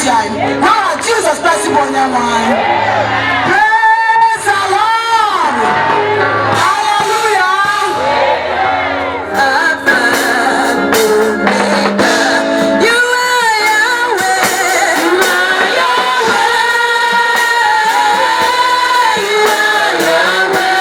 shine. Now Jesus Christ born your wine. Praise the Lord. Hallelujah. You are Yahweh. You are Yahweh.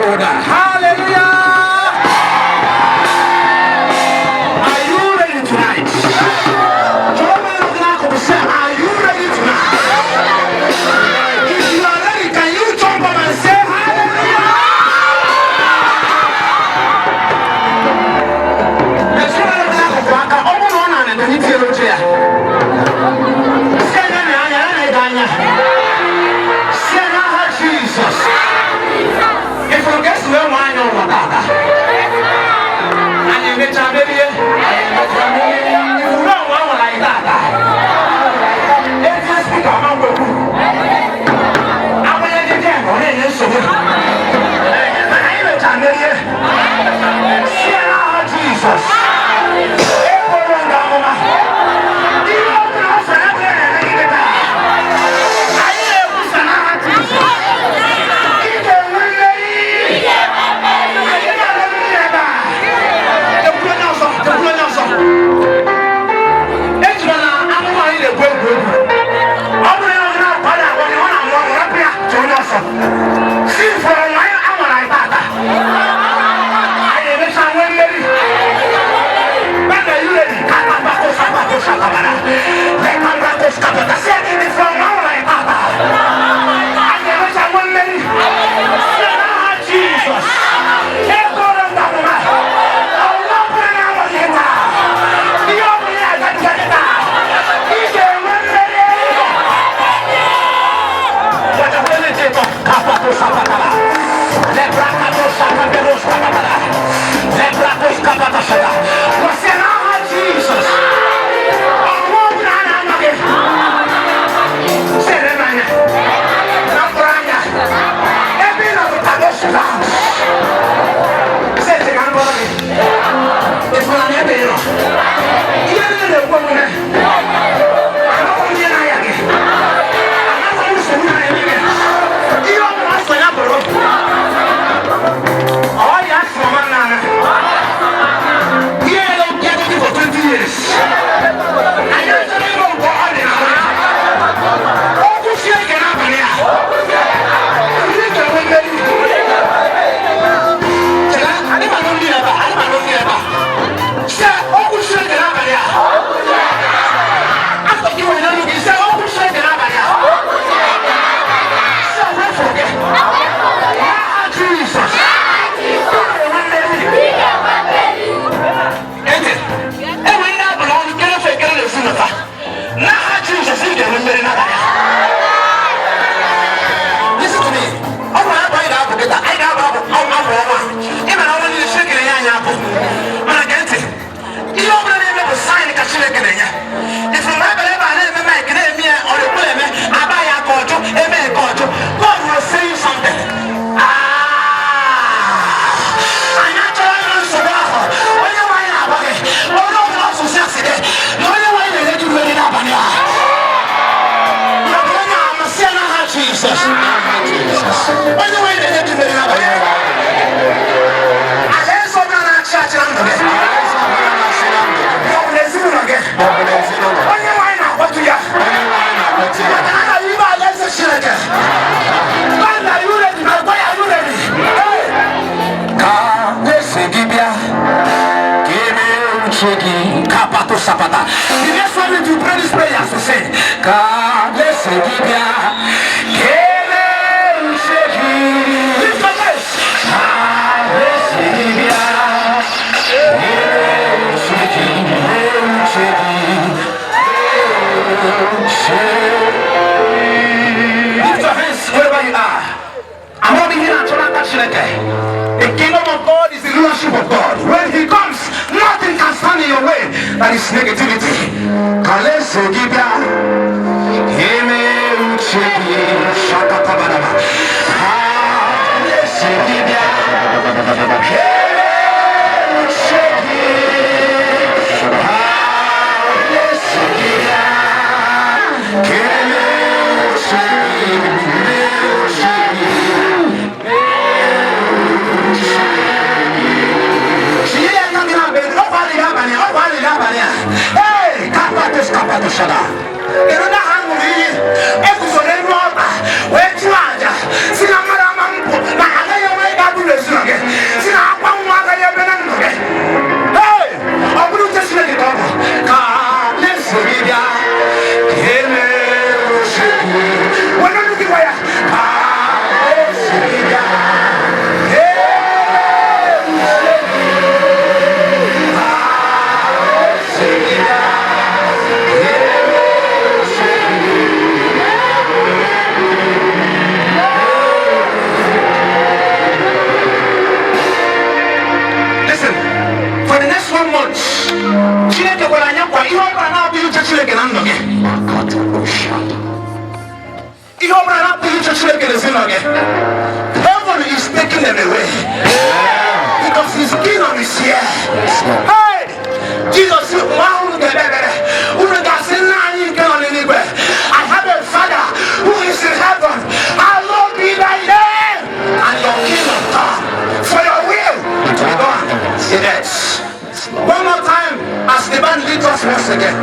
Lord. Hallelujah. Are you ready tonight? Are you ready tonight? If you are ready, can you jump up and say hallelujah? Let's go to the Waka. Open one hand and then you feel it here. Say Jesus. If you guess where wine or water, and you get a baby, if you don't want like that, it's just because I'm going to. I'm going to get them on it. So, Jesus. The next one to pray this prayer to say, God bless you, lift your voice. God bless lift your hands wherever you are. I'm not being here to the kingdom of God is the rulership of God. When he comes, nothing can stand in your way. That is negativity. Hey, Chineke gwara anyị nkwa ihe ọ bụla na-abụghị uche Chineke na ndụ gị. Ihe ọ bụla na-abụghị uche Chineke na ezinụlọ gị. Heaven is taking them away. Because his kingdom is here. Hey! Jesus said, I have a Father who is in heaven. Hallowed be thy name. And your kingdom come. For your will to be done. Yes. One more time as the band leads us once again.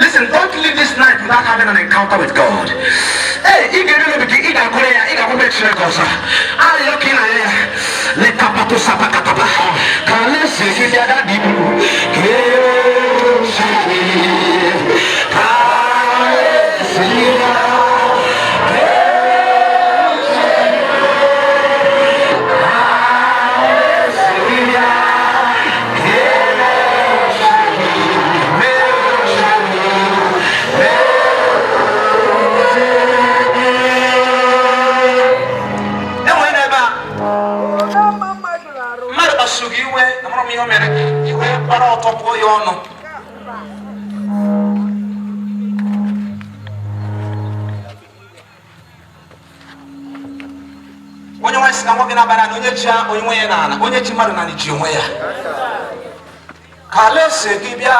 Listen, don't leave this night without having an encounter with God. Hey, you get to begin, you got Korea, you got to make sure goes. Are you looking at it? Let Kapato Sapakataba. Can you see if you're that deep? Onye nwa si na nwoke na-abara na onye chi onwe ya na onye chi mmadụ na ji onwe ya. Ka alaeze gị bịa.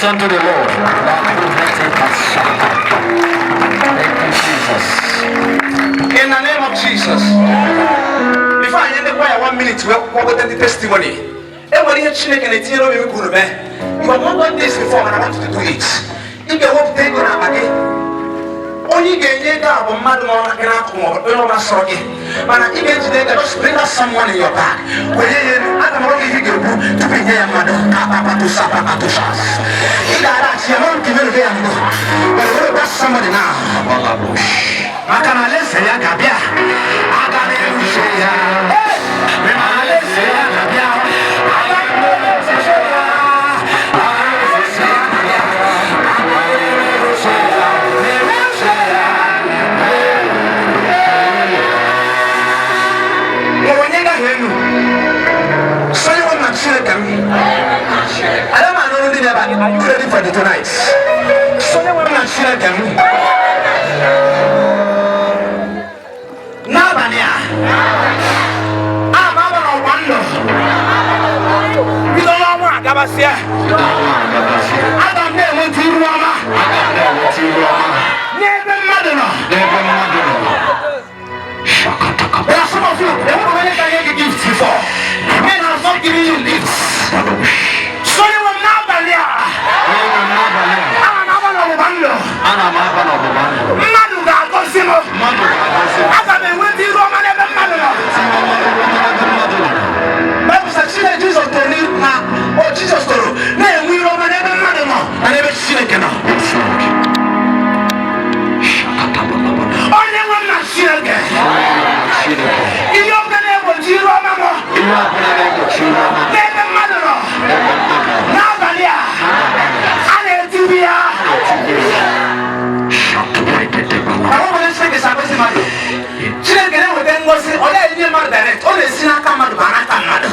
Unto the Lord. Thank you, Jesus. In the name of Jesus. Before I end the prayer, 1 minute, we'll go to the testimony. Everybody here, Chineke and Etino, you have not done this before, and I want you to do it. If you want to take on a body, only get a mad man can have more, but not sorry. But if you just bring us someone in your back. I don't know if you get to be here, madam. To Sapakatusha. You're not giving them. But we'll got somebody now. I can listen, Yagabia. I got it. Anam, I don't know. Are you ready for the tonight? So they want to share them. Nabania. I'm a wonder. We don't know what Gabasia. I don't know what you want. Never mother. There are some of you, they won't really get you gifts before. Men have not given you gifts. So you will not believe. Jesus told you, we Roman never matter no, I never seen it again. Only one not seen again. You don't believe what you Roman no. Never matter no. Now Balia, I need to be a. I want to say this about the matter. Children with them was only in your direct, only Sinaka Madu Banaka Madu.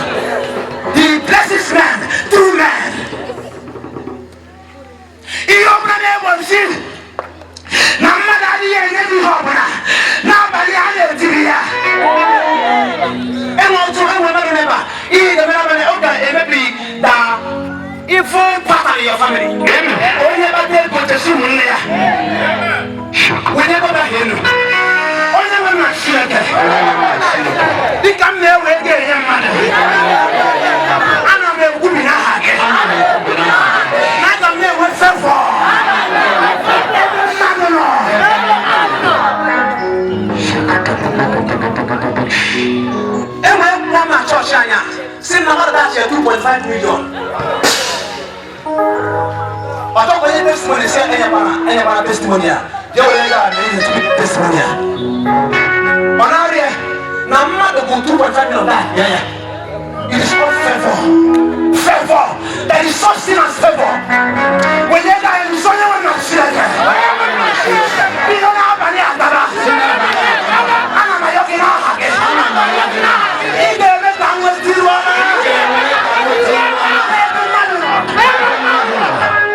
The blessed man, true man. He opened the name of sin. Now, Madadi and every home. Now, Baliana, Tibia. And also, I will not remember. He the member of the if part of your family. Oh, never tell what the soon there. We never got him. Oh, never not sure. They come there with their mother. Anam will be not again. Anam will sell for. And when one church, send another that 2.5 million. But don't believe testimony, say any testimony. You will have a testimony. Manaria, now, 2.5 million. Yeah. It is not favor. Favor. There is such thing as favor. When you die, you saw you not see again. You don't have any other. I'm a young again. He gave it down with the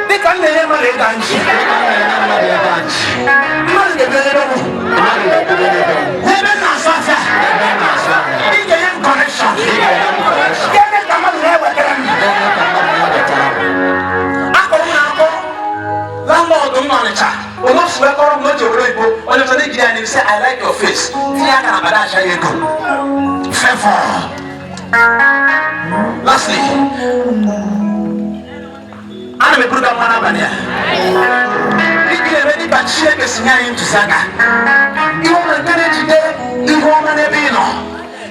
they can never dance. Heaven and Sasa. He gave connection. I like your face. Lastly, Anam a brother Manabania. He can already but shake a singer to Saga. You want to get today, you want to be no.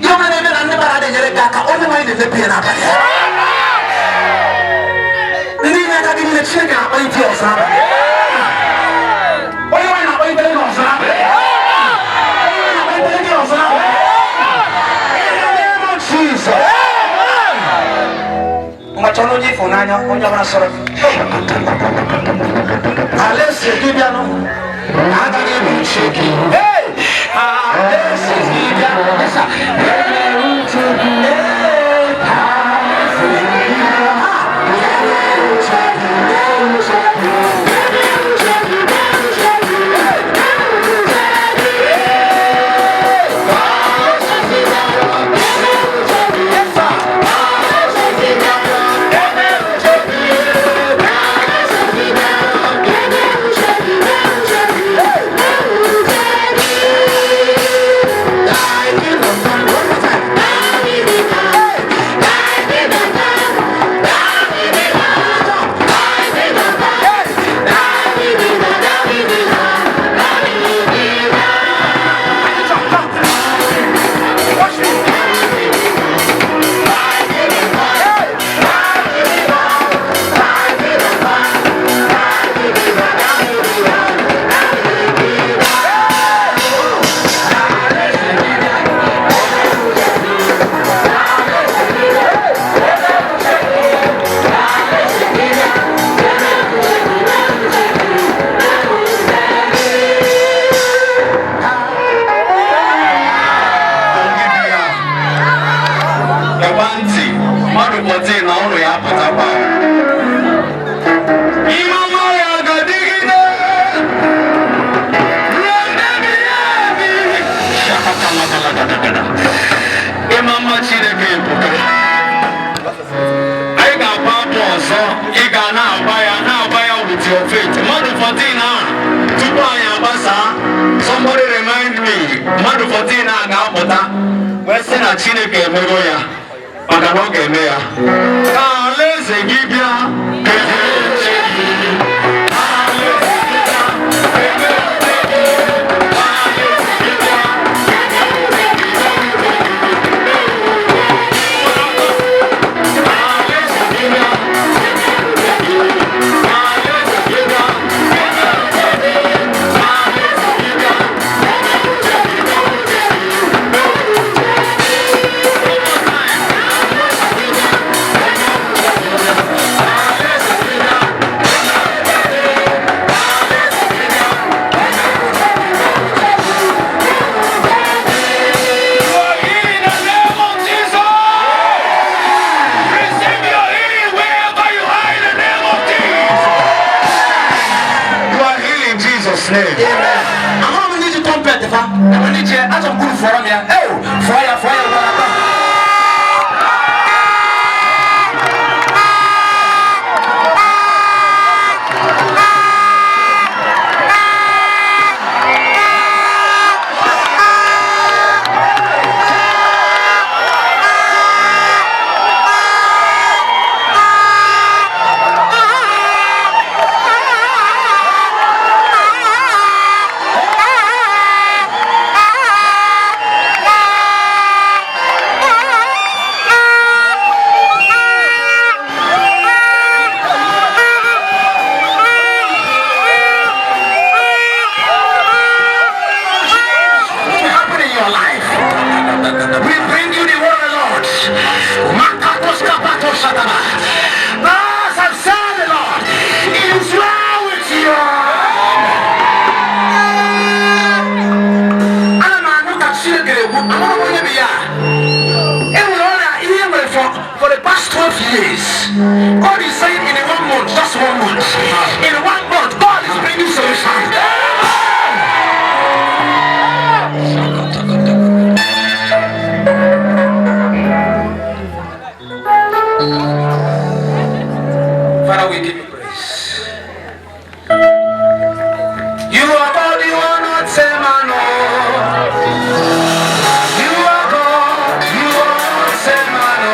You want to never had a Gaka, only mind if they pay up. The nigga got in the chicken up on your son. Why you want to wait for the son? Jesus. Machology for Nanya, on your sort of. Unless you give your no, I don't even shake you. Hey! This is your faith. Madu 14 tupu anyị agbasa. Somebody remind me. Madu 14 ga-apụta. Wee sị na Chineke emego ya. Maka na ọ ga-eme ya. Ka alaeze gị bịa. For the past 12 years, God is saying in 1 month, just 1 month, in 1 month, God is bringing solution. Father, we give you praise. You are God, you are not Semano. You are God, you are not Semano.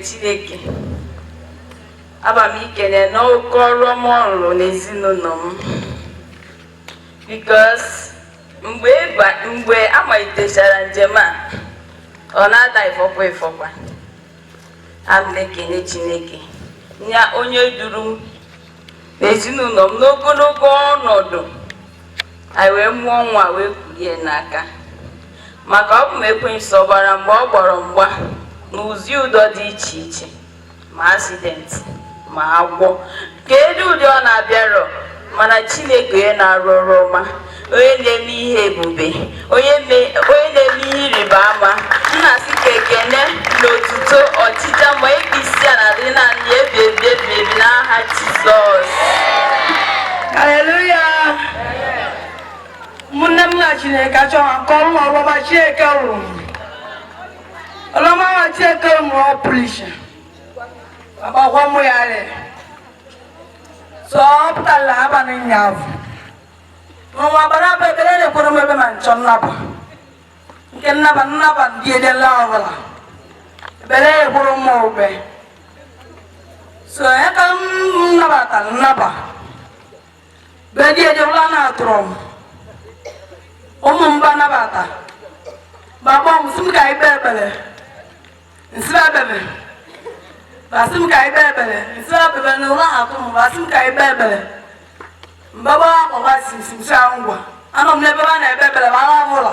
Chineke abamikene n'okoro mọrụ n'ezinụlọ m because mgbe amalitechara njem a ọ na-ada ifọkwa amekene Chineke nya onye duru m n'ezinụlọ m n'ogologo ọnọdụ anyị wee mụọ nwa wee kulie n'aka maka ọ bụ m ekwensu ọbara mgbe ọ gbọrọ mgba n'ụzị ụdọ dị iche iche ma accident ma agwọ kedu ụdị ọ na-abịarọ mana Chineke na-arụ ọrụ ọma onye na-eme ihe ebube onye na-eme Chineke achọghị nke ọrụ ọlụma Chineke rụrụ ọlụma nwa Chineke mụrụ ọpụlisha agbakwa mụ ya rị so ọ pụtara abalị ụnyaahụ n'ọnwa abalị abụ ekele na-ekwere m ebe ma nchọ nnaba nke nnaba ndị edela ọbụla ebere ekwere m ube so ya ka m nabatara nnaba be dị edewula na-atụrụ m ụmụ mba nabata baba m sị m ka ikpe ekpere nsị ebebe basị m ka ikpe ekpere nsị ebebe na ụlọ atụ m basị m ka ikpe ekpere mbaba akpọba si ngwa anọ m n'ebe a na-ekpe ekpere ma ala abụla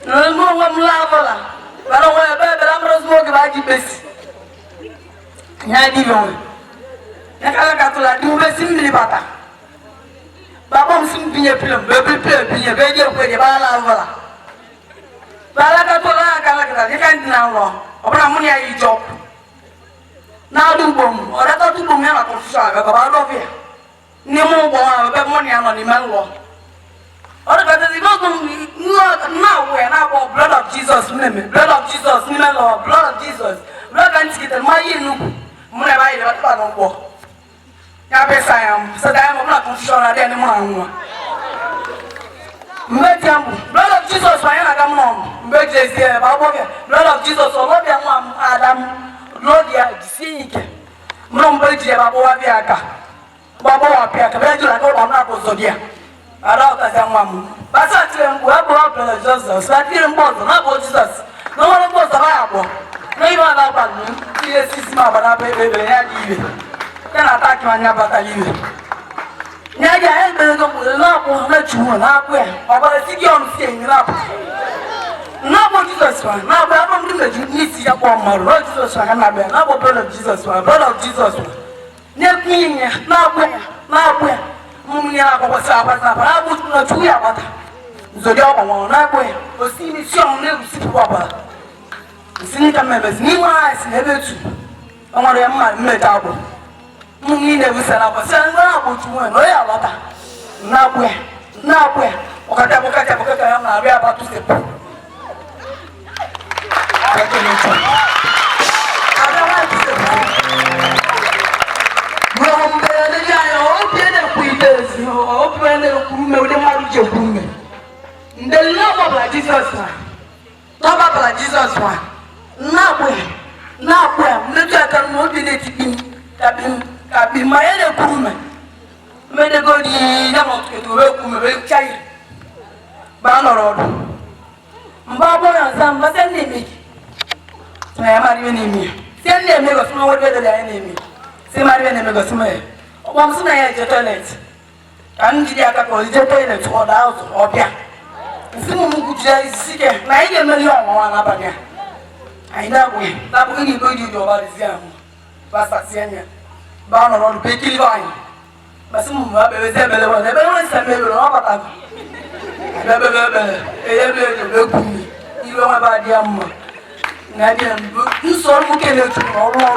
n'ime onwe m la abụla bara onwe ebe ekpere amara ozugbo oge ba ji besi ya dịghị onwe ya ka gatụla dị ubesi mmiri bata baba m sị m binye pilem bebe pilem binye be je kwenye bala avula bala ka tola aka la ka ka ndi na nro obra mu ya ijo na du bom ora ka tu bom ya na ko sha ga ba do fi ni mu bo be mo ni ano ni manwo ora ka di go na we na bo blood of Jesus name blood of Jesus ni na lo blood of Jesus blood kan ti ma yi nu mu na ba yi ba ta no bo ya be sayam so da mo na confusion na de ni mo anwo mbetiambu blood of Jesus wa yana gam no mbejezi ba bo be blood of Jesus o lo bia mo Adam lo dia disike mo mbeji ba bo wa bia aka ba bo wa pia ka be jula ko ba na ko zodia ara ka za mo ba sa tire mbu abo blood of Jesus sa tire mbu na bo Jesus no mo bo sa ba abo no iba na ba ni tie sisi ma ba na be ya di ibe yana ataki anya bataliwe nyaja ebe go mu na ko na chuo na ko e obara sigi on si enyi na bo Jesus wa na bo abo mdu meju ni si ya ko maru no Jesus wa na be na bo blood of Jesus wa blood of Jesus wa ne kwinya na ko mu ni na ko sa ba na bo na chu ya bata zodi o na ko e o si mi si on na rusi ko ba sini ka mebe ni ma si na be tu o ngore ma mmeta abo mungi ne busana kwa sanga botuwe no ya lata nabwe okata ya na abia batu sepo Kabi mayele kurume mede godi na mo ke to be kume be chai ba no rodo mba bo ya sam ba sen ni mi na mari ni mi sen ni me go suma wo be de la ni mi se mari ni me go suma e o ba msu na ya je toilet kan ji aka ko je toilet o da out o bia nsimu mu ku je sike na ide me yo wa na ba dia ai na bo na bo ni go di do ba zi am ba sa sianya ba no ro be kili ba yi basi mu ba be ze bele won e be won se me ro ba ta be e ye be ku mi i lo ba di am na di am nso mu kele tu no ro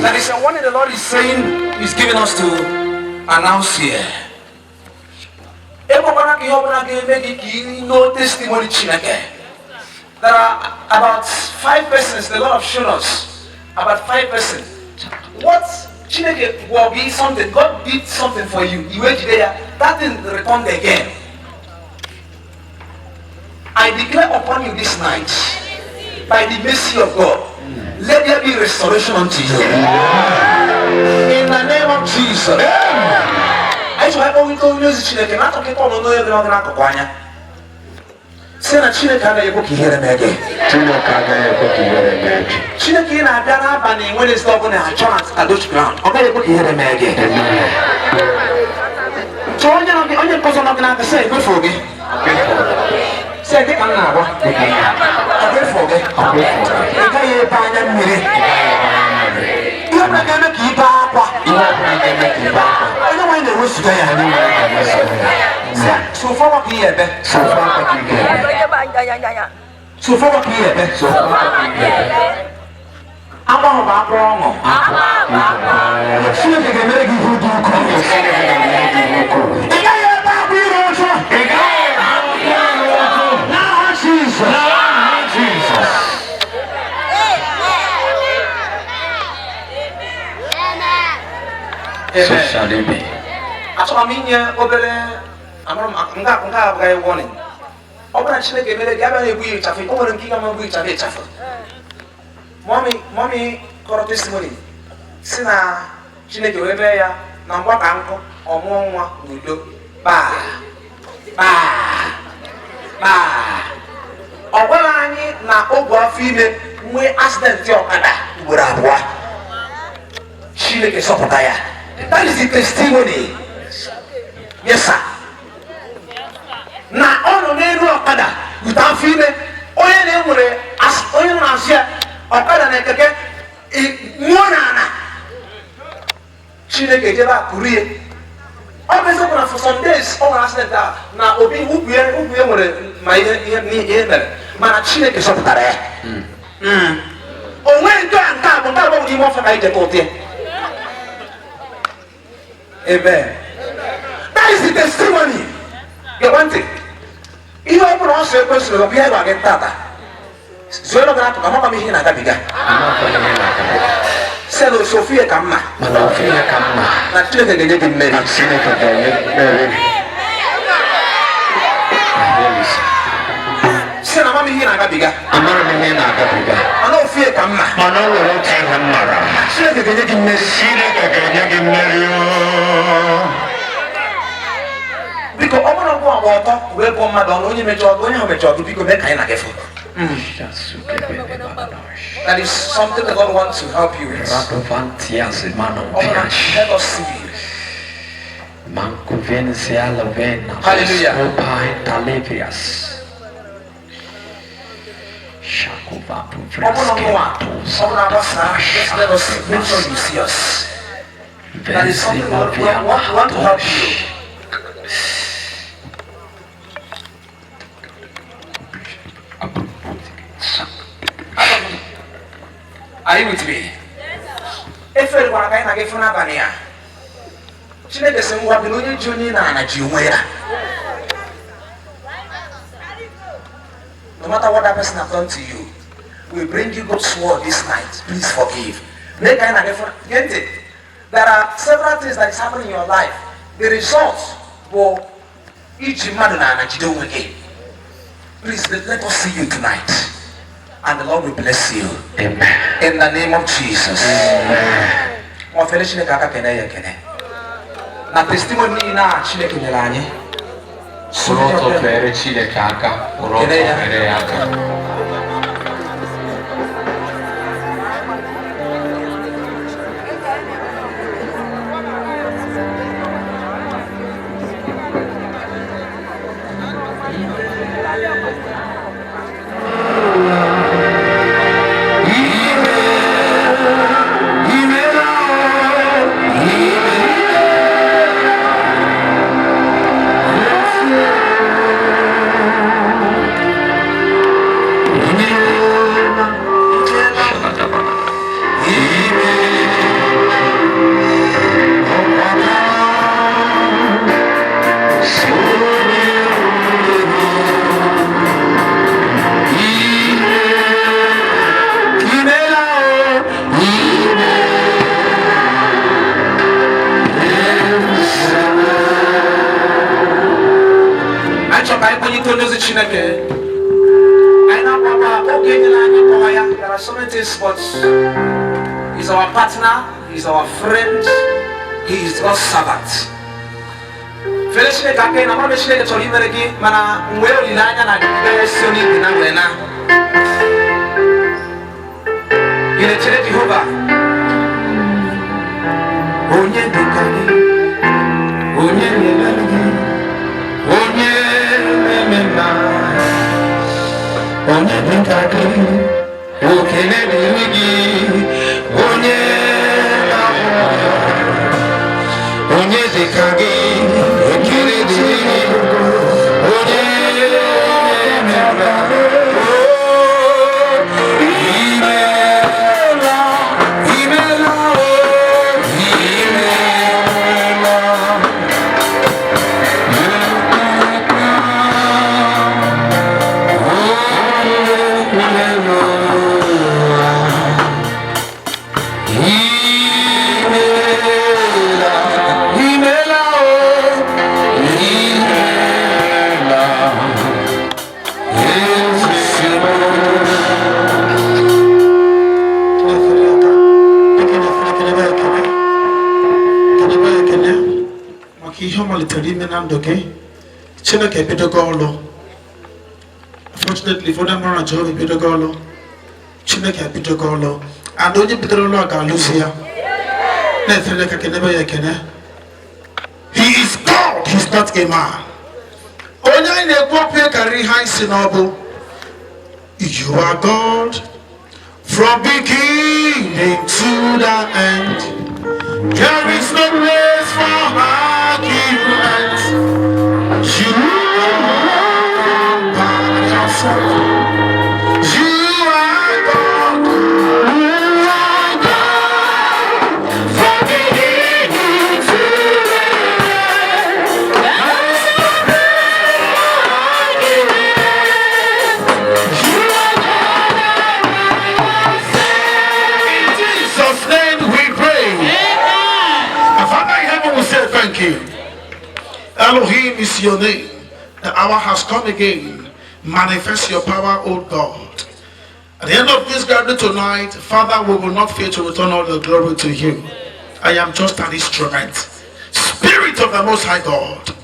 That is one thing the Lord is saying, He's giving us to announce here. No testimony. There are about 5 persons the Lord has shown us. About 5 persons. What Chineke will be something. God did something for you. You went there. That thing returned again. I declare upon you this night, by the mercy of God, let there be restoration unto you. In the name of Jesus. I just have to music Chineke. Not talking about no other than Akokwanya. Say na Chineke again. Chineke na Ghana bani when it's not going to chance kadosh ground. Okay, you hear them again. So on your person not going to say good for me. Say they can now. Okay, for me. Okay. You can't hear you are not going to keep up. I don't want to wish so far what here be so far what here be so far aba ba wrong see the game give you do come so shall it be. Aswaminya obere amram nga ga warning. Obere Chineke mere ga ba na egwu ichafe. O nwere nke ga ma egwu ichafe. Mommy kọrọ testimony. Si na Chineke wee mee ya na mgbaka nkụ ọmụọ nwa n'udo. Ọ gwara anyị na ogu afọ ime nwee accident ọkada ugboro abụọ. Chineke sọpụta ya. That is the testimony. Yes, sir. Now, all of them know Okada without feeling. All of them were as all of them say Okada na keke mwana. Chineke jeba kuriye. Always open for some days. All accident na obi ubuye nwere ma ihe mere. Mana Chineke sọpụtara ya. Onwe nke a bụ n'ime ọfa ka ije kote. Amen. That is the testimony. You want it? You open also a question of behavior against Tata. So you're not going to come up with me in a gabiga. Sell Sophia Kama. Sophia Kama. Not children they didn't marry. Sell a mommy in a gabiga. I'm not in a gabiga. I don't fear Kama. I know we're okay. Children they didn't marry. Because all of our water will come down only major because they kind of get that is something that God wants to help you with. Let us see. Hallelujah. Let us see. Make sure you see us. That is something that we want to help you. Are you with me? If you want to get from Abania, Chineke say we have been only journey na jiwera. No matter what that person has done to you, we bring you God's word this night. Please forgive. Make kind of get it. There are several things that is happening in your life. The results will each man na jiwera. Please let us see you tonight. And the Lord will bless you. Amen. In the name of Jesus. Amen. Mo fele Chineke aka kene ya kene. Na testimony na Chineke nyere anyị. Roto fere Chineke aka. Roto fere aka. There are so many things, but he's our partner, he's our friend, he is God's servant. Felishine kake na mama shine to liberegi mana ngweo linanya na soni bina wena. Ile chere Jehova. Onye dikani. Onye melagi. Onye memema. Onye dikani. Okene biligi. Onye onye dikani. Unfortunately, for them, I'm job Pitagolo, Chinaka Pitagolo, and only Pitagolo Lucia. He is God, he's not a man. Only in a popular career high sinobu. You are God from beginning to the end. There is no place for argument. You are by yourself. You are God. You are God from beginning to the end. There is no place for argument. You are God by yourself. In Jesus' name we pray. Father in heaven, we say thank you. Elohim is your name. The hour has come again. Manifest your power, O God. At the end of this gathering tonight, Father, we will not fail to return all the glory to you. I am just an instrument. Spirit of the Most High God,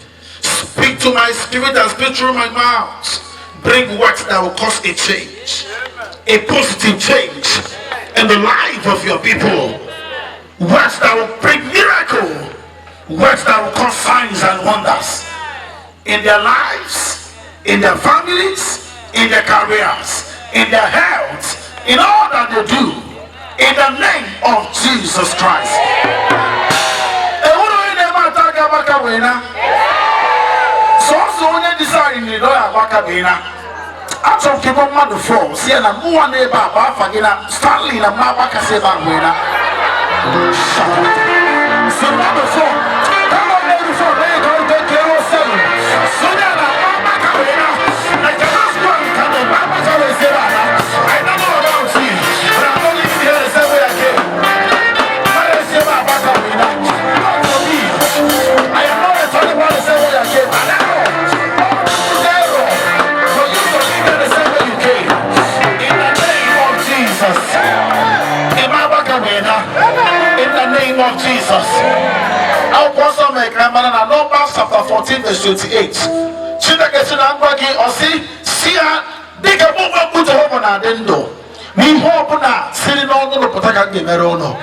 speak to my spirit and speak through my mouth. Bring words that will cause a change, a positive change in the life of your people. Words that will bring miracle. Words that will cause signs and wonders in their lives, in their families, in their careers, in their health, in all that they do, in the name of Jesus Christ. So number 4, come on, lady, for me, go get your 7. So now, Mama Carina, I cannot go and come on, Mama Carina. I don't know about you, but I'm only here to say where I came. I say Mama Carina, not for me. I am not talking about the same way I came. I know. Zero. For you to live in the same way you came. In the name of Jesus. In Mama Carina. In the name of Jesus. Our pastor make Numbers chapter 14 verse 28. Chineke sinangwagi osi siya diga buwa buto hobo na dendo. Mi hobo na siri no no potaka gemere ono.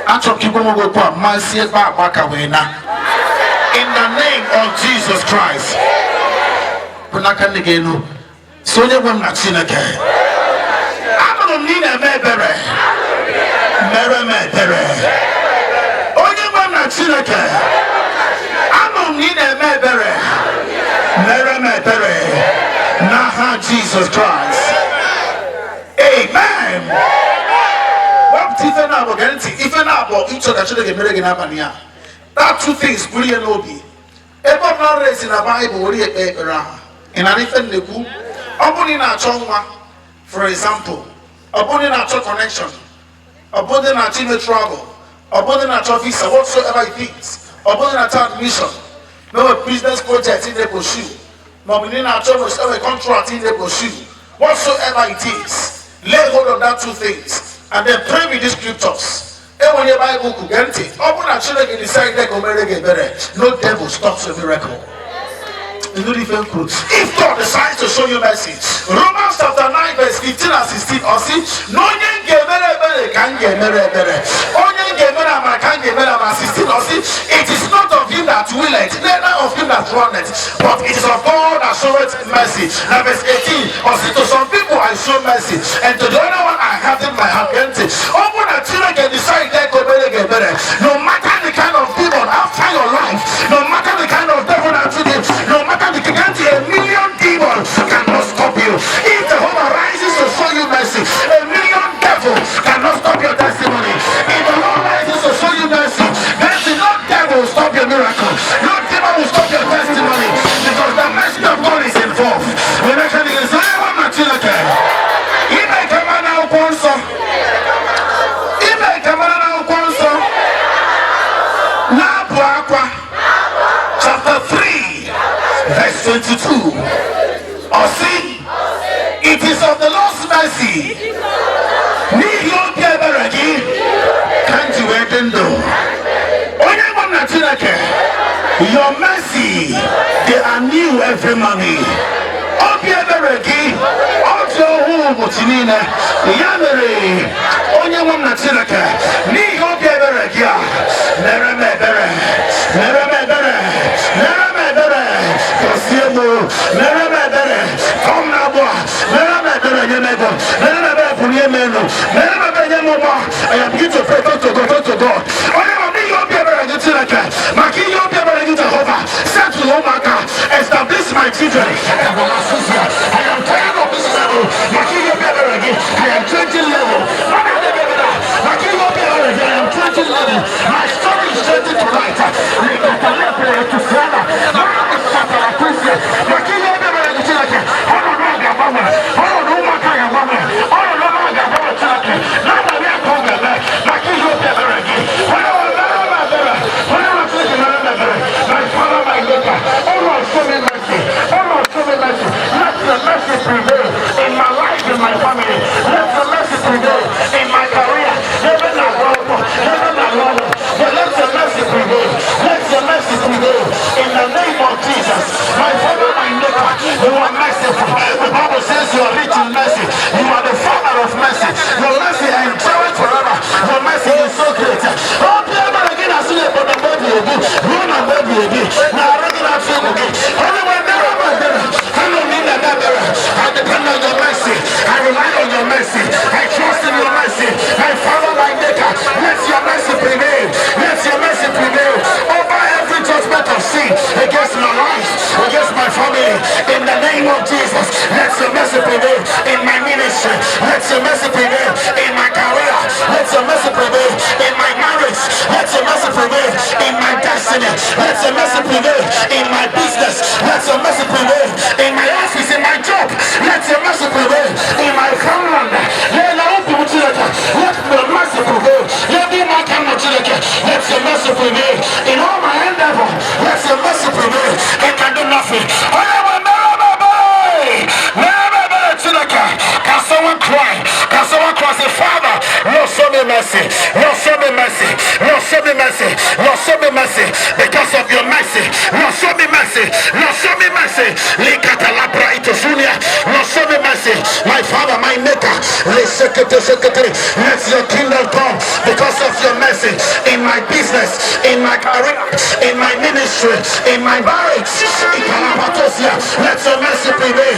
Acho kibo mo kwa mansie ba baka wena. In the name of Jesus Christ. Kunaka nigeno. Sonye wem na Chineke. Amano nina mebere. Mere mebere. Onye wem na Chineke. Amano nina mebere. Mere mebere. Naha Jesus Christ. Amen. That two things really no be. Ever not raised in a Bible, what do you in an infant leku? Upon in our chongwa, for example, upon in our connection, upon in our team travel, upon in our visa, whatsoever it is, upon in our admission, no business project in the pursue, But we need our church to have a contract in the pursue. Whatsoever it is, lay hold of that two things. And then pray with these scriptures. And when your Bible could get it, open our children in the side that go better. No devil stops a miracle. If God decides to show you mercy, Romans chapter 9 verse 15 and 16, or see, no one can get better. Only get better, can get better. 16, or see, it is not of him that willeth, neither of him that runneth, but it is of God that showeth mercy. Now verse 18, or see, to some people I show mercy, and to the other one I have in my hand empty. Open a children can decide that go better. No matter the kind of people after your life, no matter the kind of devil that you did, no matter the kind of a million demons cannot stop you. If Jehovah rises to show you mercy, a million devils cannot stop your testimony. If the Lord rises to show you mercy, no devil will stop your miracle. No demon will stop your testimony, because the mercy of God is involved. We make it is I'm not chilling. He may come on now, Ponso. He may come on now, Ponso. Chapter 3, verse 22. Or see, it is of the Lord's mercy. Need you ever again? Can't you even do? Your mercy, they are new every morning. Obiaberegi, also Mutinina, Yamere, Onyamam Natinaka, Ni Obiaberegi, Neramebere, Cosiemo, Neramebere, Comnabo, Neramebere, Yemego, Neramebere, Puniemeno, Neramebere, I am here to pray to God. Jehovah, set to Omaka, establish my children. I am tired of this level. I am 20 level. I am 20 level. My story is changing tonight. Prevail in my life, in my family. Let the mercy prevail in my career. Let the mercy prevail. Let the mercy prevail in the name of Jesus. My Father, my Maker, you are merciful. The Bible says you are rich in mercy. You are the Father of mercy. Your mercy endureth forever. Your mercy is so great. Oh, Pierre, again, I see you for the body of you. Run a body of you. Now, I reckon I've seen you. I depend on your mercy. I rely on your mercy. I trust in your mercy. My Father, my Maker, let your mercy prevail. Let your mercy prevail over every judgment of sin against my life, against my family. In the name of Jesus, let your mercy prevail in my ministry. Let your mercy prevail in my career. Let your mercy prevail in my marriage. Let your mercy prevail in my destiny. Let your mercy prevail in my business. Let your mercy prevail in my office, in my job. Let your mercy prevail in my family. Let the mercy prevail. Let your mercy prevail in all my endeavor. Let your mercy prevail. It can do nothing. Can someone cry? Can someone cry? Say, Father, Lord, show me mercy. Lord, show me mercy. Lord, show me mercy. Lord, show me mercy. Because of your mercy. Lord, show me mercy. Lord, show me mercy. Lord, show me mercy. My Father, my Maker. Let your kingdom come because of your mercy in my business, in my career, in my ministry, in my marriage. Let your mercy prevail.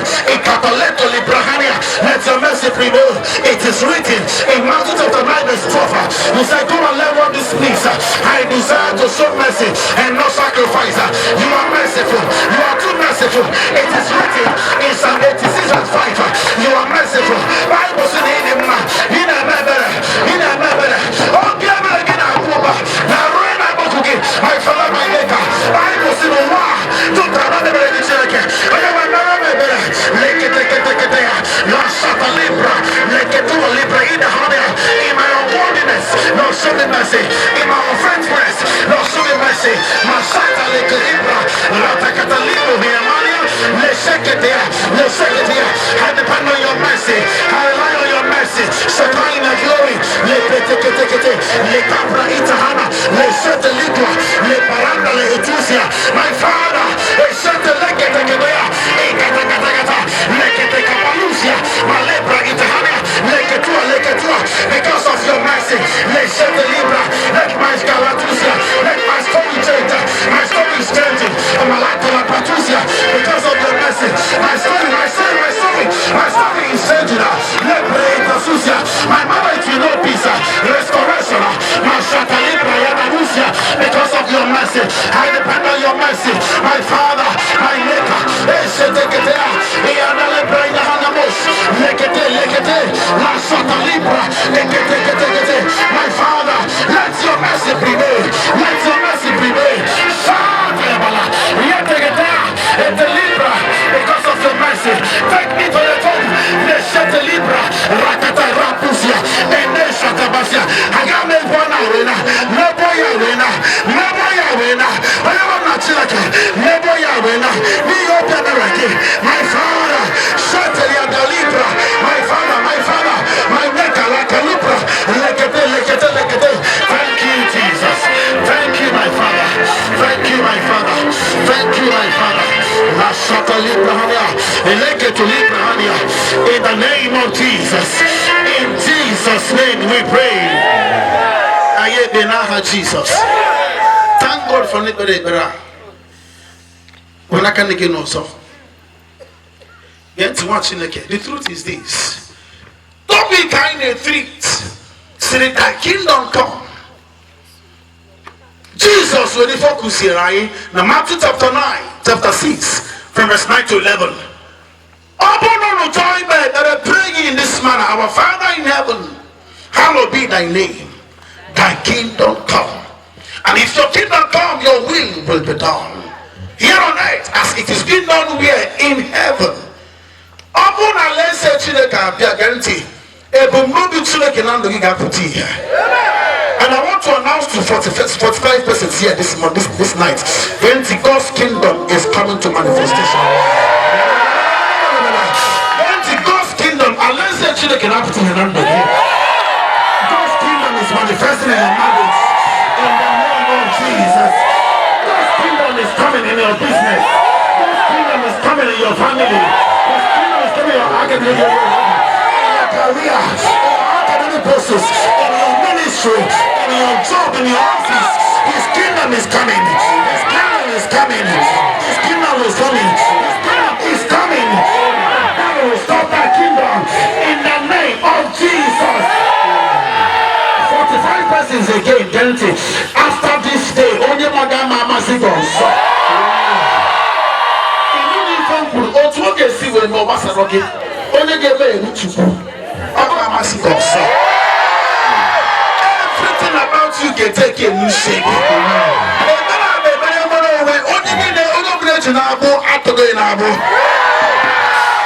Let your mercy prevail. It is written in Matthew chapter 9 verse 12. You say, go and learn what this means. I desire to show mercy and not sacrifice. You are merciful. You are too merciful. It is written in Psalm 86 verse 5. You are merciful. Bible says my Father, my Maker. Bible says in my unworthiness, Lord, show me mercy. In my offense, Lord, show me mercy. My Satan, I depend on your mercy. I rely on your mercy. Shekinah glory. My Father, because of your mercy, let my story change. My story is changing. Because of your mercy, my story is changing. My marriage will know peace, restoration. Because of your mercy, I depend on your mercy. My Father, my Maker. My Father, let your mercy prevail. Let your mercy prevail. Because of your mercy, take me to the top. I got me one arena. Never arena. My Father, my Father, my Maker, like a libra. Thank you, Jesus. Thank you, my Father. Thank you, my Father. Thank you, my Father. In the name of Jesus. In Jesus' name we pray. Jesus. Thank God for it. When I can again also. Get to watching again. The truth is this. Don't be kind of treat. Say that kingdom come. Jesus will focus here, right? Now Matthew chapter 6, from verse 9 to 11. Open on the joy bed that I pray in this manner. Our Father in heaven, hallowed be thy name. Thy kingdom come. And if your kingdom come, your will be done. Here on earth, as it is being done here in heaven. Open and let's say Chineke be a guarantee. And I want to announce to 45 persons here this night, God's kingdom is coming to manifestation. God's kingdom, unless the children can happen to God's kingdom is manifesting in your marriage. In the name of Jesus. God's kingdom is coming in your business. God's kingdom is coming in your family. God's kingdom is coming in your academic career, academic process, in your ministry, in your job, in your office. His kingdom is coming. His kingdom is coming. His kingdom is coming. His kingdom is coming. That will stop that kingdom in the name of Jesus. 45 persons again, guarantee. After this day, only Mama Sigos. Only give everything about you can take a new shape.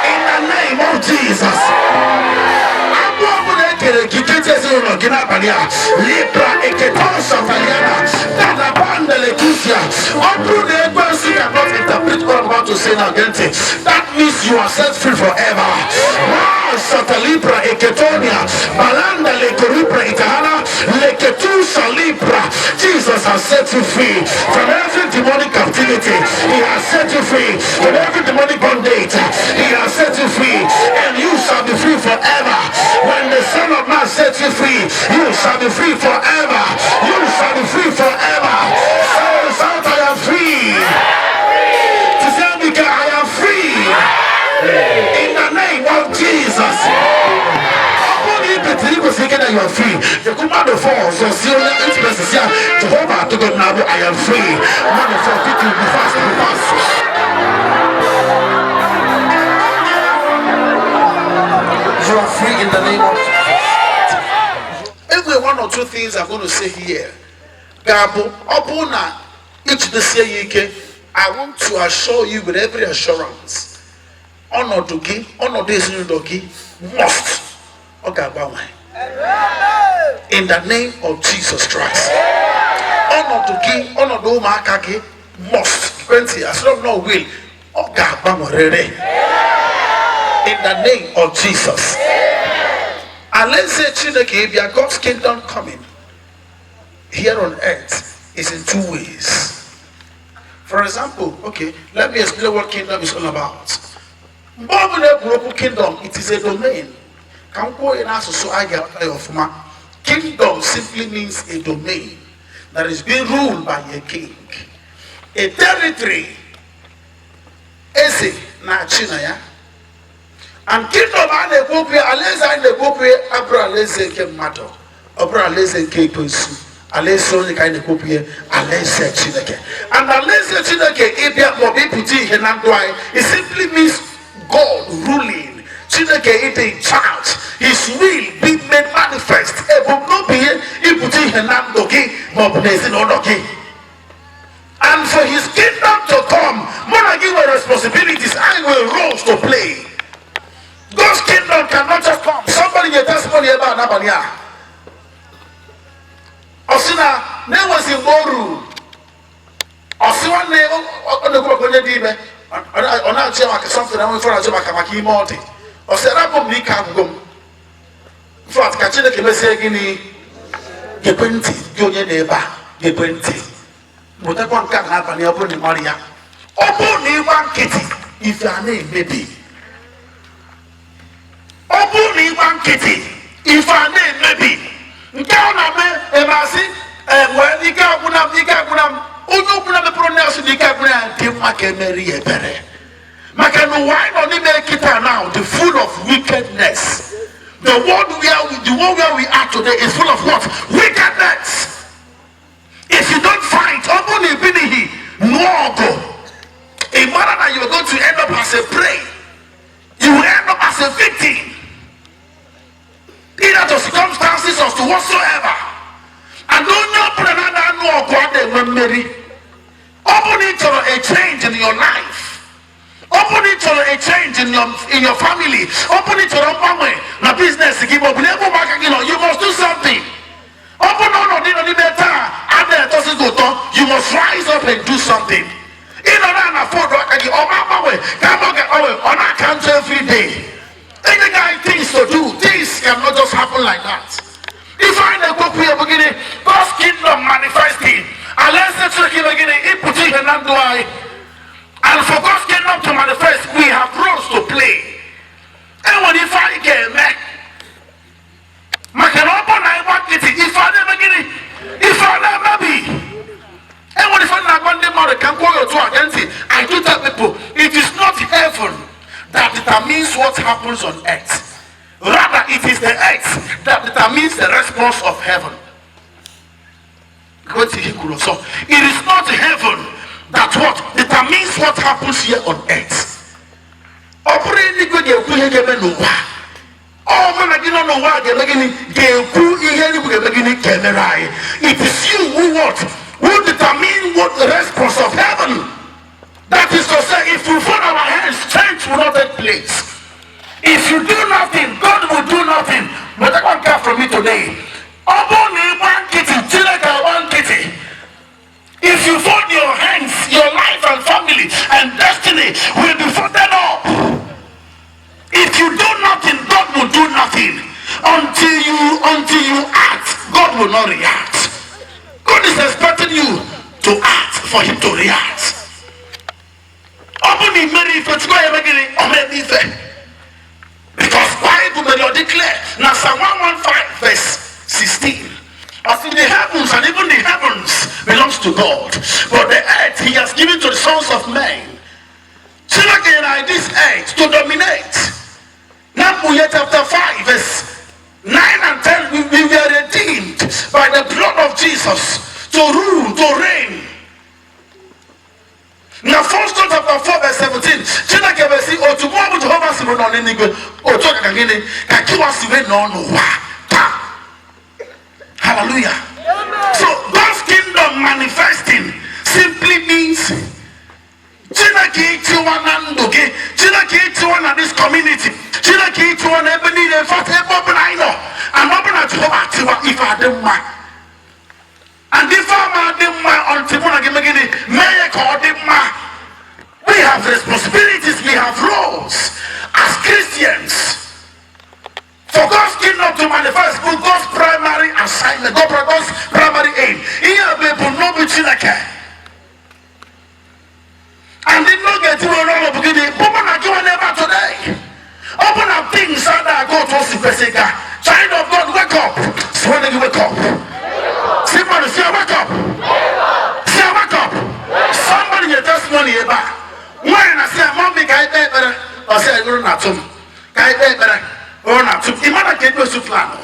In the name of Jesus. Libra Eketosa Taliana, Dada Bandele Kusia. Open the Equals you cannot interpret what I'm about to say now, Gente. That means you are set free forever. Sata Libra Eketonia, Balanda Lekoribra Itahana, Leketusa Libra. Jesus has set you free from every demonic captivity. He has set you free from every demonic bondage. He has set you free, and you shall be free forever. When the Son of Man sets you free, you shall be free forever. You shall be free forever. Shout, I am free. To say, I am free. In the name of Jesus. That you are free. The command of all, so Jehovah to God now, I am free. Command of all, quickly, be fast, be fast. You are free in the name of Jesus. Every one or two things I'm going to say here. Gabo, Opuna, each the say I want to assure you with every assurance. Honor to give, honor this new doggy, must. In the name of Jesus Christ. Honor to give, honor to makake, must. As long no will. In the name of Jesus. And let's say Chineke, God's kingdom coming here on earth is in two ways. For example, okay, let me explain what kingdom is all about. Kingdom, it is a domain. Kingdom simply means a domain that is being ruled by a king. A territory is na China. And kingdom and the Gopi, Aleza and the Gopi, Abra Leze ke Mato, Abra Leze ke Tosu, Aleso the kind of Gopi, Aleza Chineke. And Aleza Chineke, Ibia Bobi Puti Henandwai, it simply means God ruling. Chineke is in charge. His will be made manifest. And for his kingdom to come, Mona give her responsibilities and will roles to play. God's kingdom cannot just come. Somebody get testimony about Nabania. Osina, ne was in Boru. Osiwan ne on the group on the dime. On our Jama something I went for a Jama Kamaki Monty. Osirabum Nikagum. For Kachina Kibesegini, Gepenti, Junior Neba, Gepenti. But that one can happen upon the Maria. Open the one kitty, if your name may be. Open the one kitty, if your name may be. Gauna, Emasi, and when the Gagunam, Unukuna the pronounce the Gaguna, Timaka Mary Ebere. Makano, why not make it now? The full of wickedness. The world where we are today is full of what? Wickedness. If you don't fight, no go. A matter that you are going to end up as a prey. You will end up as a victim. Either to circumstances or to whatsoever. And don't know open it to a change in your life. Open it to a change in your family. Open it to the family. Now business you must do something. Open on the better. You must rise up and do something. In order to afford on account every day. Any guy things to do, things cannot just happen like that. If I know beginning, God's kingdom manifesting, unless the beginning, it puts in and for God's kingdom to manifest, we have roles to play. And when if I get back, if I never get it, if I never be, and when if I not them out, can go to against it. I do tell people, it is not heaven that determines what happens on earth. Rather, it is the earth that determines the response of heaven. So, it is not heaven that what determines what happens here on earth. It is you who determine what the response of heaven. That is to say, if you fold our hands, change will not take place. If you do nothing, God will do nothing. But I want God from me today. If you fold your hands, your life and family and destiny will be folded up. If you do nothing, God will do nothing. Until you act, God will not react. God is expecting you to act for him to react. Because Bible will declare now Psalm 115 verse 16. As in the heavens and even the heavens belongs to God, but the earth he has given to the sons of men. Children are this earth to dominate. Now chapter 5 verse 9 and 10 we were redeemed by the blood of Jesus to rule, to reign. Now 1 John chapter 4 verse 17. Hallelujah. So God's kingdom manifesting simply means this community. And if we have responsibility. Possibilities we have roles as Christians. For God's kingdom to manifest, God's primary assignment, God's primary aim. Here people know which is like. And did not get to a role of beginning. Woman are doing never today. Open up things that go to Sipesega. Child of God, wake up. So when you wake up. Somebody say wake up. Say wake up. Somebody your testimony about. When I say mommy guy better, I say you're not some guy better. Or not to imagine get no plan.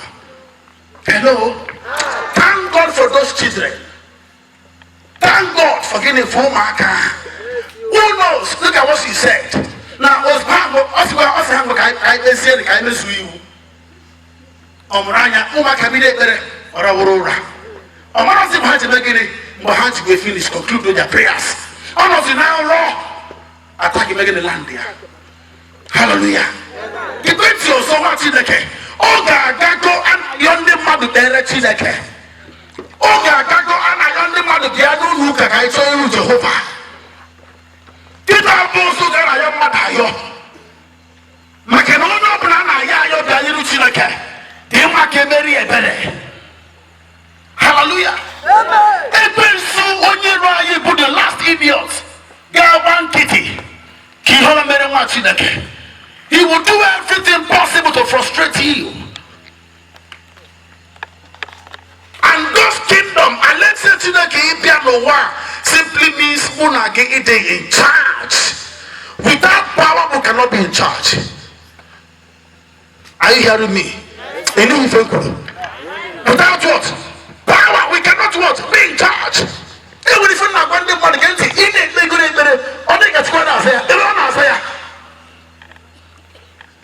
Hello. Thank God for those children. Thank God for getting full marker. Who knows? Look at what she said. Now, I say, I miss you. Omranya, Umakabide, or Aurora. Omaras, if I had to make it, Mohanty will finish, conclude with their prayers. Almost in our law, attacking making the land there. Hallelujah. The great so much in the cake. Oga, Gago, and yonder mother, Chideke. Oga, Gago, and yonder mother, Diano, Luka, I saw you, Jehovah. Did I also get a young mother? Macarono, Brana, Yayo, Daniel Chilaka. They make a very better. Hallelujah. Amen. So when you put the last idiots, Gawan Kitty, Kihola Merewa Chilaka. He will do everything possible to frustrate you. And God's kingdom, Alexa Chilaka, Ibianowa. Simply means Munage in charge. Without power, we cannot be in charge. Are you hearing me? Without what? Power, we cannot what? Be in charge. Even if you're not going to money against it,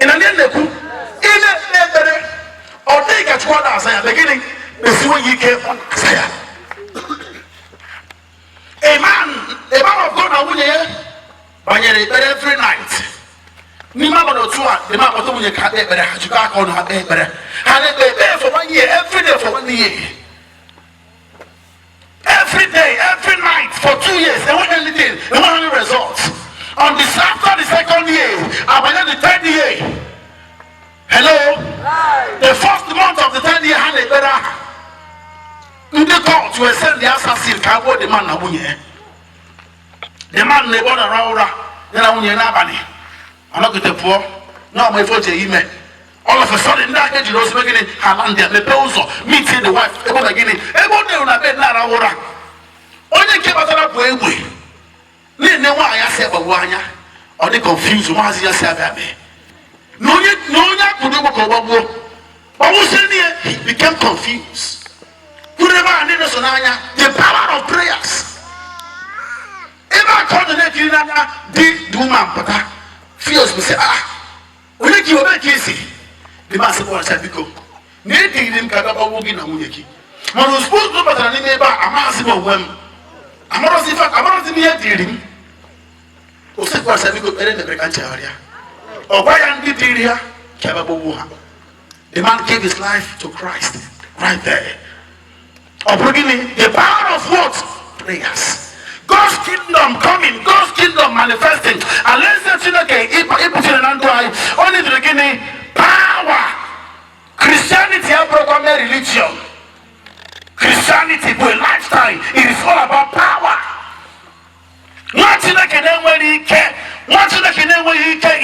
in an end, or they get what I say beginning, the when you came on say. A man of God, I will every night. Nimaba no tua, the map of the Munya Cat, but I had to go on her better. Had it there for 1 year, every day for 1 year. Every day, every night for 2 years, they want anything, they want any results. On this after the second year, I went the third year. Hello? The first month of the third year, had it better. In the court, we send the assassin, Cabo, the man, the man, they want around, then I want you nabani. I'm not going to pour, no, my vote, email. All of a sudden, that get you know, making it, Halandia, the also meeting the wife, about beginning, about the bed, Nara, only came out of way. No, why I say, but why, or they confuse, why is yourself at me? No, could do what but who said he became confused. The power of prayers. If I call the next did do man, but feels me say, when you make easy, the master was happy go. Native him Kagabogi na Muneki. Man was supposed to be a neighbor, a massive of them. I'm not if I'm not here dealing. Who said was happy go in the Brecantia area? Or why am I here? Kababuha. The man gave his life to Christ right there. Or bringing the power of what? Prayers. God's kingdom coming, God's kingdom manifesting. Unless that's okay, only the beginning, power. Christianity has become a religion. Christianity for a lifestyle, it is all about power. Nothing like an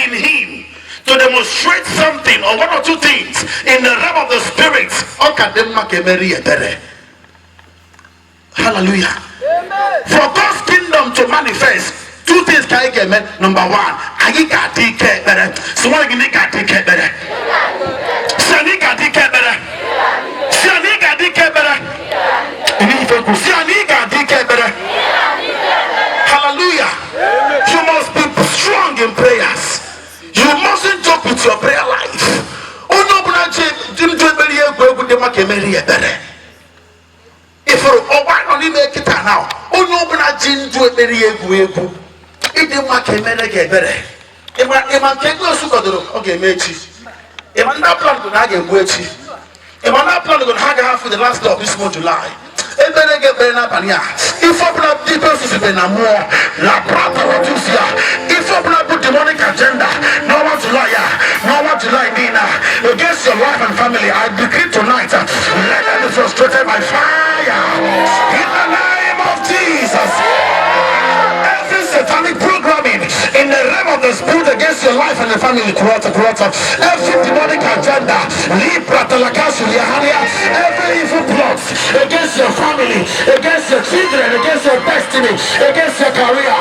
in him to demonstrate something or one or two things in the realm of the spirits. Hallelujah. For God's kingdom to manifest, two things can I get. Number one, I got to get better. So what I got to get better. So I got to get better. So I got to get better. So I got to get better. Hallelujah. You must be strong in prayers. You mustn't joke with your prayer life. Oh no, but Jim better. If why not make it now? Oh no, but I didn't do it very good. It didn't make a get better. If I can't go to okay, mate. If I'm not planning to get wetchy, if I'm not planning to hang out for the last day of this month, July, it better get better up and yeah. If I'm not deep, if I'm more, la prata, if put demonic agenda, no one to lie, no one to lie, Nina, against your life and family. I decree tonight, let them be frustrated by fire. In the name of Jesus. Every satanic programming in the realm of the spirit against your life and the family, every demonic agenda, every evil plot against your family, against your children, against your destiny, against your career,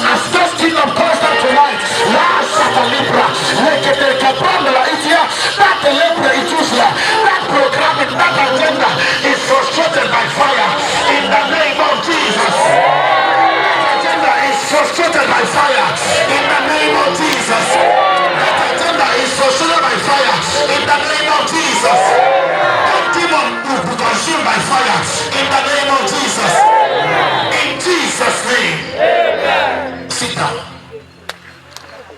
as this kingdom comes down tonight, that programming, that agenda is frustrated by fire in the name of Jesus. That agenda is frustrated by fire in the name of Jesus. That agenda is frustrated by fire in the name of Jesus. That demon will be consumed by fire in the name of Jesus. In Jesus' name. Sit down.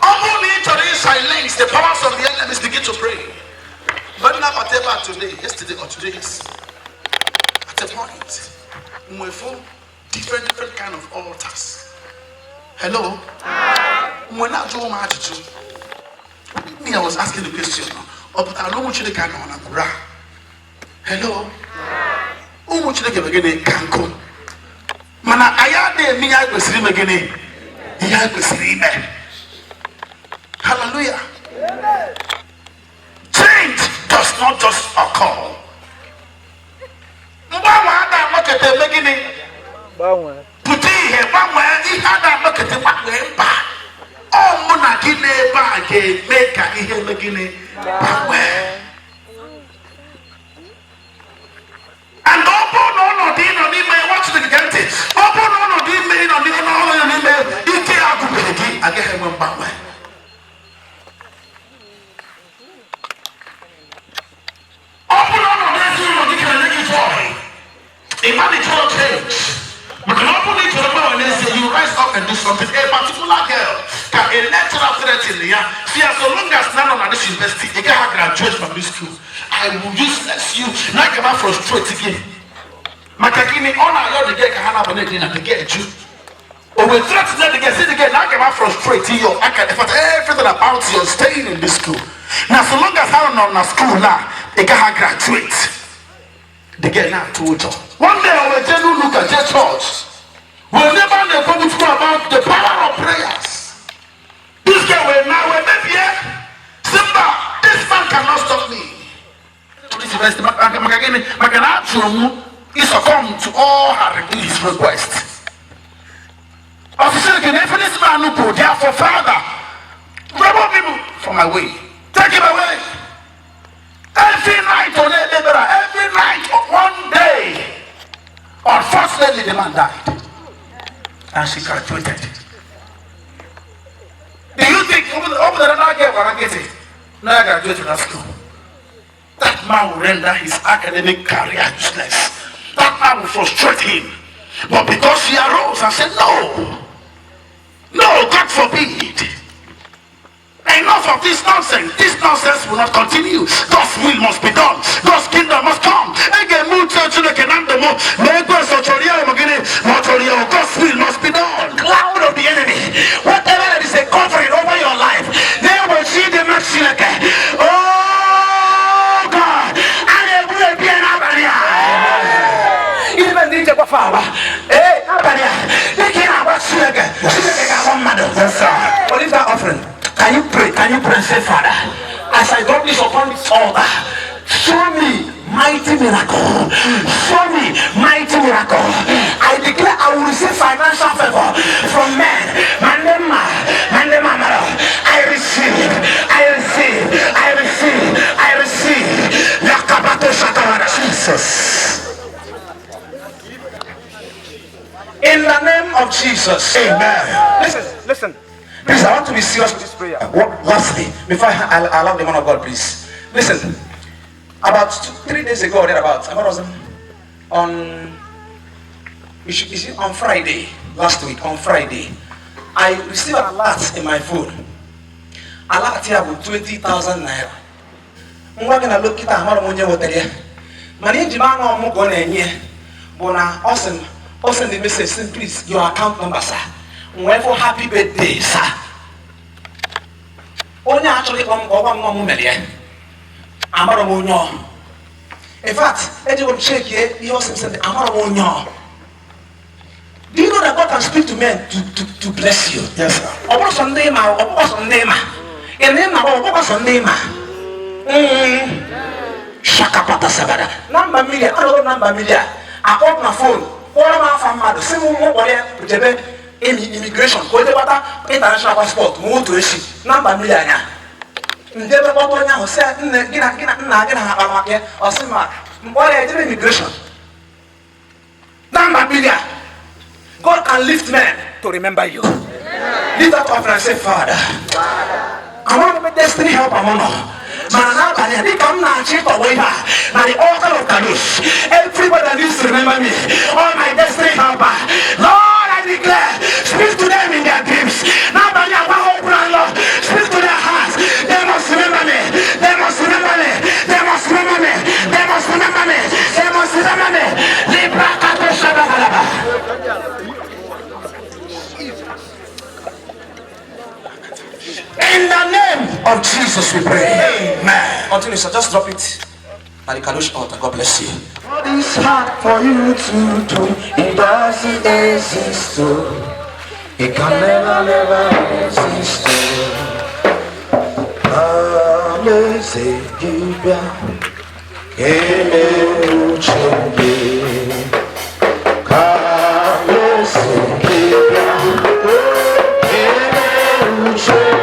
Only to silence the powers of the enemies. Begin to pray. But now, whatever today, yesterday or today is at a point, we form different kind of altars. Hello? When I do my attitude, me, I was asking the question, but I don't want you to get on a bra. Hello? Who want you to get again? Can't come. Mana, I had me, I was sleeping again. I was sleeping. Hallelujah. Change does not just occur. Puti he mama he hada makete makwe mba. O muna gine ba ge meka ihe megine bakwe. And opo no di no ni me watch the gente. Opo no di me no ni me ike agubedi age he mbakwe. Opo no di can make it joy. Imagine change. We can open it to the power and say you rise up and do something. A particular girl can a lecturer threat in the year. See, as long as none of this university, they can graduate from this school. I will useless you. Now I can frustrate again. Makakini honor your the girl can have on it to get you. Or we threaten the girl, see the girl, now I can frustrate you. I can everything about you staying in this school. Now, so long as I don't know school now, they can graduate. They get now told you. One day I will tell you, look at your church. We'll never know about the power of prayers. This guy will now, maybe, Simba, this man cannot stop me. This is he succumbed to all her requests. Officer, can I this man who go there for father? Remove him from my way. Take him away. Every night on every night of one day, unfortunately the man died and she graduated. Do you think over the other girl when I get it? No, I graduated from school. That man will render his academic career useless. That man will frustrate him. But because she arose and said, no, God forbid. Enough of this nonsense. This nonsense will not continue. God's will must be done. God's kingdom must come. God's will must be done. Cloud of the enemy. Whatever that is a covering over your life, they will see the machine. Oh God. Even the Father. What is that offering? Can you pray and say, Father, as I drop this upon this altar, show me mighty miracle. Show me mighty miracle. I declare I will receive financial favor from men. I receive. Jesus. In the name of Jesus. Amen. Listen. Please, I want to be serious with this prayer. Lastly, before I allow the man of God, please. Listen. About 3 days ago, on Friday, last week, on Friday, I received an alert in my phone. Alert here with 20,000 naira. I'm going to look at how much you want. Many demand on Mugone here. Bona, awesome the message, please, your account number, sir. for happy birthday, sir. Only actually come over million. I'm not a in fact, everyone check here, he also said, I'm not a do you know that God can speak to men to bless you? Yes, sir. Obo Sunday ma, obo Sunday ma. In name na obo Sunday ma. Shaka pata sabada. Number million, another number million. I got my phone. All my family, same mo bole, jebe immigration, ko de bata international passport, mo to issue. Number million ya. Ndebe boto nya ho se gina ha ba make, o se ma, mbole jebe immigration. Number million. God can lift men to remember you. Lift that up and say, Father, I want to be destiny help among us. Everybody that needs to remember me, all my destiny helper. Lord, I declare, speak to them in their dreams. Speak to their hearts. They must remember me. They must remember me. They must remember me. They must remember me. They must remember me. In the name of Jesus we pray. Amen. Continue, sir. Just drop it at the kadosh altar. God bless you. What is hard for you to do? It doesn't exist. It can never exist. Umueze kibia kele uchebe. Umueze kibia kele uchebe.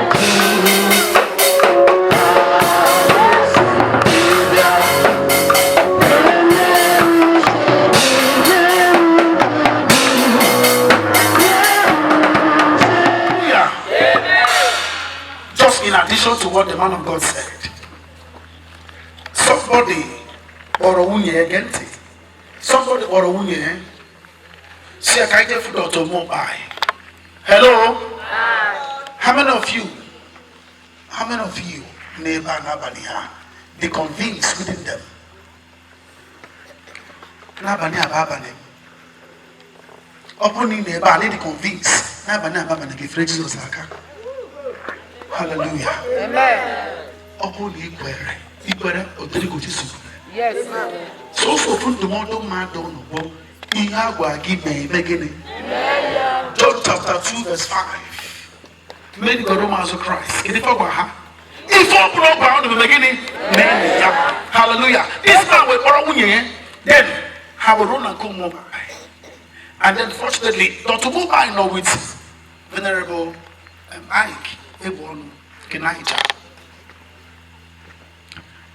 In addition to what the man of God said, somebody or a wunye against it. Somebody or a wunye. See a kind of automobile. Hello? How many of you, neighbor Nabania, they convinced within them? Nabania Babane. Opening neighbor, they convinced. Nabania Babane, give Jesus Aka. Hallelujah. Amen. Yes, ma'am. So from the model man don't know. John chapter 2 verse 5. Many God Romans of Christ. If all bound in the beginning, hallelujah. This man will borrow then have a run and come mobile. And then fortunately, Dr. Mobile know with Venerable Ike.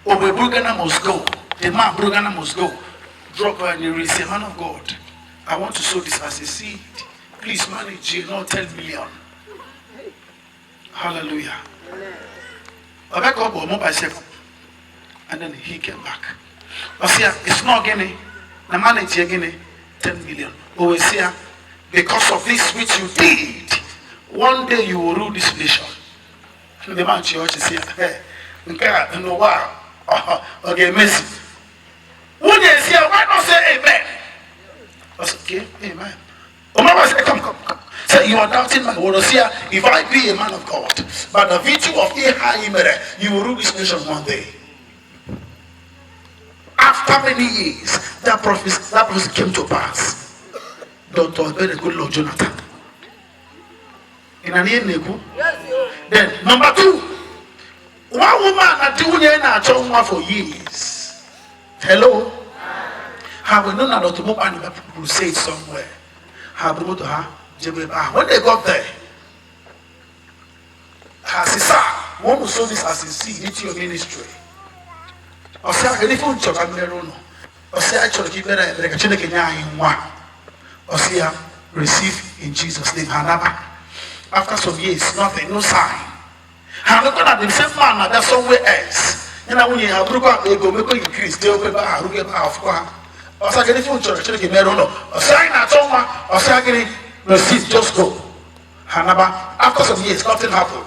Obe Brugana must go. The man Brugana must go. Drop her and you say, man of God, I want to sow this as a seed. Please manage it, not 10 million. Hallelujah. And then he came back. But see, it's not getting the manage again 10 million. But see, because of this which you did, one day you will rule this nation. The man church is here. Hey, no wow. Okay, Messi. When you see, why not say amen? I said, okay, amen. Omar said, come. Say, you are doubting my word. If I be a man of God, by the virtue of Ekpere, you will rule this nation one day. After many years, that prophecy came to pass. Dr. Ekpere, good Lord Jonathan. In an ear, then number 2, one woman that doing it for years. Hello, have we known that to move on the crusade somewhere? Have we go to her? When they got there, has he said, one will sow this as a seed into your ministry. Or say, I can't even talk about or say, I should keep it like a chicken in one. Or say, receive in Jesus' name. After some years, nothing, no sign. I'm looking at the same man that's somewhere else. You know, when you have broken up, they go make you increase. They open bar, look at our or say, if you church, you may know. Or say, not so much, or say, receive, just go. Hanaba, after some years, nothing happened.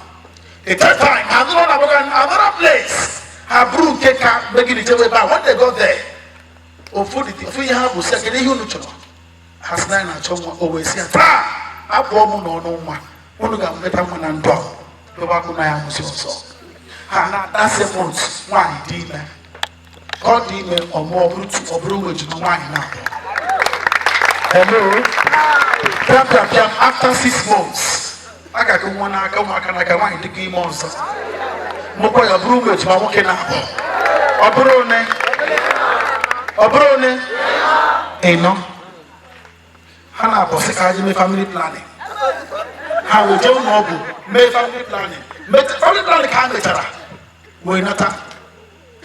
The third time, I'm going to another place. I broke take up, making it away back. When they got there, or food, if you have a second, you know, has 9 and always here. abụọ m nọ n'ụwa unu ga-amụta nwa na ndụ a ebe akụ na ya nwụsị ọzọ ha na-ada semont nwaanyị dị ime ka ọ dị ime ọmụọ ọ bụrụ wejuru nwaanyị na-abụ hello bịam after 6 months a ga-agụ nwa n'aka ụmụaka n'aka nwaanyị dịka ime ọzọ mụkwa ya bụrụ wejuru nwoke na-abụ ọ bụrụ one ịnọ ha na-abụ sị ka ha ji mee family planning ha wee jee ụlọ ọgwụ mee family planning ka ha mechara wee nata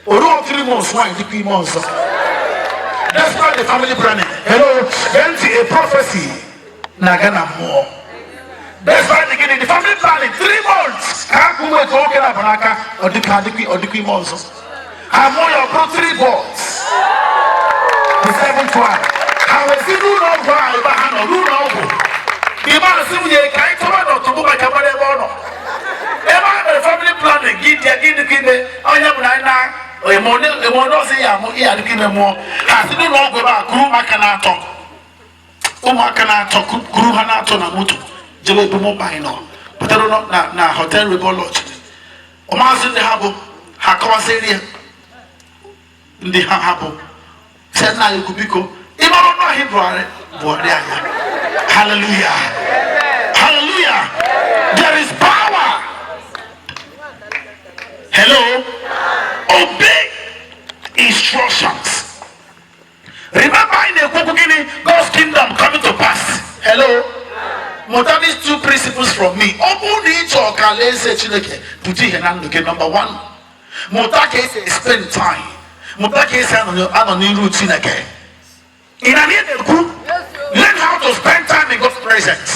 o ruo 3 months nwaanyị dịkwa ime ọzọ despite the family planning hello gee a prophecy na-aga na mmụọ despite the family planning 3 months ka ha kwụ nwe ka nwoke na-abụ n'aka ọ dịkwa ime ọzọ ha mụọ ya ọ bụrụ 3 boys the 7th one ha wee si n'ụlọ ọgwụ ahụ ebe ha nọ n'ụlọ ọgwụ ịma na si nwunye ka anyị tọba n'ọtụtụ maka mara ebe ọ nọ ebe a mere family planning gị dịkwa ime onye bụ na anyị na-eme ọzọ ya amụ ihe adịkwa ime mmụọ ha si n'ụlọ ọgwụ ebe a kuru ụmụaka na-atọ kuru ha na-atọ na moto jebe ebe mụba anyị nọ pụtara na hotel Rev'd lodge ọmazị ndị ha bụ ha kọwasịrị ya ndị ha bụ sị nna ya ekwu biko ịmara ọnụ ahụ Buhari anya hallelujah hallelujah there is power hello obey instructions remember in the God's kingdom coming to pass hello mụta these 2 principles from me ọ bụrụ na ị chọrọ ka alaeze Chineke pụta ihe na ndụ gị number 1 mụta ka esi spend time mụta ka esi anọ n'iru Chineke ị na na-ekwu learn how to spend time in God's presence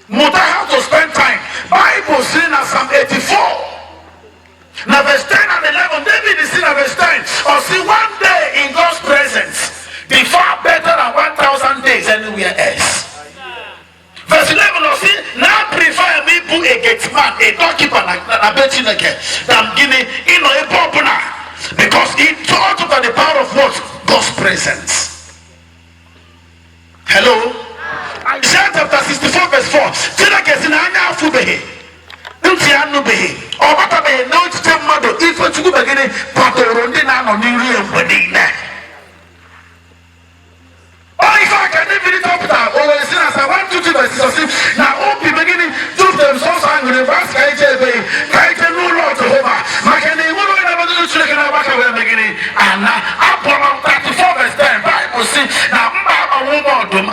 mụta how to spend time Bible says na Psalm 84 na verse 10 and 11 David is in verse 10 or see one day in God's presence be far better than 1,000 days anywhere else. Verse 11 or see now prefer me to a gate man a doorkeeper na Chineke than giving a popular because he taught about the power of what God's presence. Hello? Isaiah chapter 64 verse 4 Chineke si na anya afu behe ntị anụ behe ọ batabeghị na ochiche mmadụ ife chukwu begịnị kwadoro ndị na-anọ n'iru ya mgbe niile ọ ife aka ndị biri chọpụta o were si na Psalm 122 verse 6 na obi begịnị jupụtara sọsọ aṅụrị vas ka ije ebeghị ka ije n'ụlọ Jehova maka na enwere onye na-abadoro Chineke na-agbaka wee begịnị ana Abụọma 34 verse 10 Bible si na mba agbanwe ụmụ ọdụm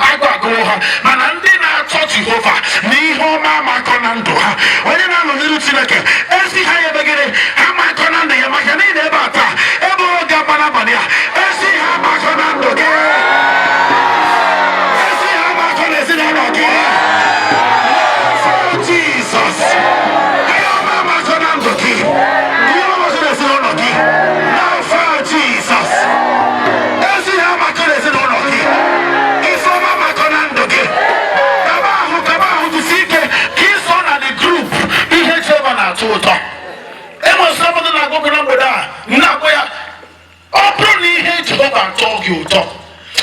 agụụ ha mana ndị na-achọ Jehova na ihe ọma makọ na ndụ ha onye na-anọ n'iru Chineke ezi ha ya ebegịrị ha makọ na ndụ ya maka na ị na-ebe a taa ebe oge agba n'abalị a ezi ha makọ na ndụ gị ezi ha makọ na ezinụlọ gị Jizọs ihe ọma makọ na ndụ gị ihe ọma makọ na ezinụlọ gị n'afọ Jizọs ezi ha makọ na ezinụlọ gị ife ọma makọ na ndụ gị kaba ahụ jisi ike ka iso na the group ihe Jehova na-atọ ụtọ enwesị obodo na-agụgụ na mgbede a na-agwa ya ọ bụrụ na ihe Jehova atọ gị ụtọ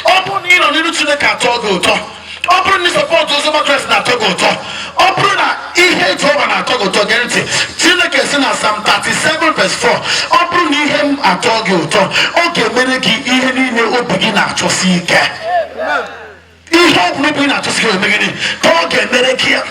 ọ bụrụ na ị nọ n'iru Chineke atọ gị ụtọ ọ bụrụ na ịsọpọtụ oziọma Kraịst na-atọ gị ụtọ ọ bụrụ na ihe Jehova na-atọ gị ụtọ gee ntị Chineke si na Psalm 37 verse 4 ọ bụrụ na ihe m atọ gị ụtọ ọ ga-emere gị ihe niile obi gị na-achọsi ike ihe ọ bụla obi gị na-achọsi ike eme gịnị ka ọ ga-emere gị ya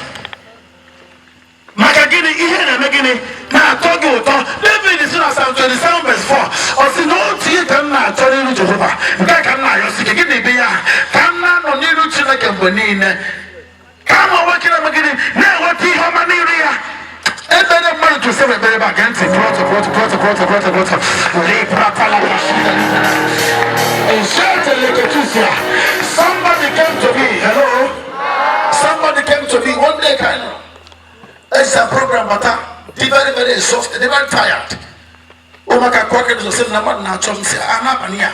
maka gịnị ihe na-eme gịnị na-atọ gị ụtọ David si na Psalm 27 verse 4 ọ sị na otu ihe ka m na-achọ n'iru Jehova nke ka m na-ayọsi gị gịnị bụ ya ka m na-anọ n'iru Chineke mgbe niile ka m nwekere eme gịnị na-enweta ihe ọma n'iru ya ebere mmadụ tụsịrị ekpere ebe a gee ntị somebody came to me hello somebody came to me one day kind of it's a program but very very exhausted very tired ụmụaka kwake n'ụzọ sị na mmadụ na-achọ m si n'abalị a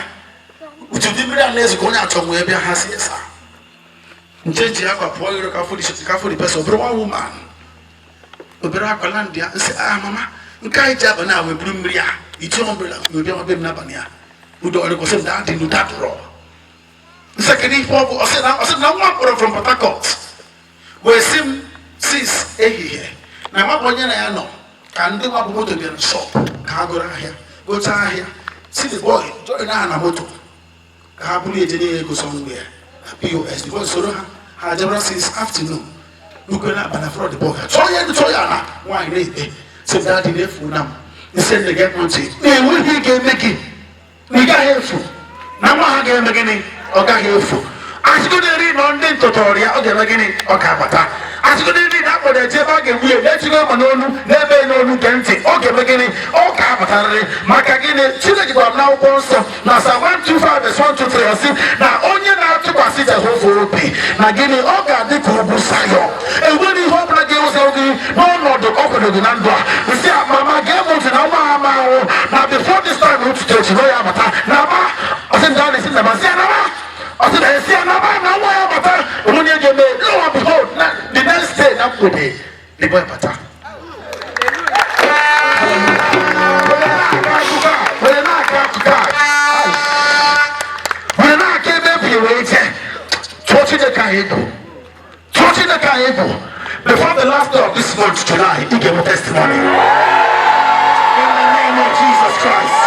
uche dị mmiri a na-ezukọ onye achọ nwee bịa ha si esa ncheji akwa pụọ iro ka afọ dị pesa obere nwa woman obere akwa landị ya nsị mama nke anyị ji abalị a wee buru mmiri a iti ọmbrela wee bịa mabe m n'abalị a udo ọrịkwụsị m na adị n'ụda dụrọ nsị kedu ihe ọ bụ ọsị na nwa mkpọrọ from Port Harcourt we sim since ehihie na nwa onye na ya no ka ndị nwa moto bịa shop ka agụrụ ahịa gocha ahịa see the boy join na moto ka ha bụrụ eje go somewhere POS the boy soro ha jabra since afternoon nuko na bana for the boy so ya na why na so daddy dey full now he said they get money they will he get make it we got helpful na ma ha ga make ni o ga helpful asiko dey read on the tutorial o ga make ni o ka bata asiko dey read that for the jeba ga we let you go manonu na be no genti o ga make ni o ka bata re maka gini chile go na o so na sa 125 verse 123 o si na onye na tukwasi Jehova obi na gini o ga dị ka obusayo e woni hope na ge o se ogi no do okodo na ndo a si mama ge mo ti na ma o na before this time we to church no ya bata na ba o se down is na ba si na ba o se na si na ba na wa ya bata o ni ge me lo wa behold na the next day na ko de the boy bata before the last day of this month, July, he gave a testimony. In the name of Jesus Christ.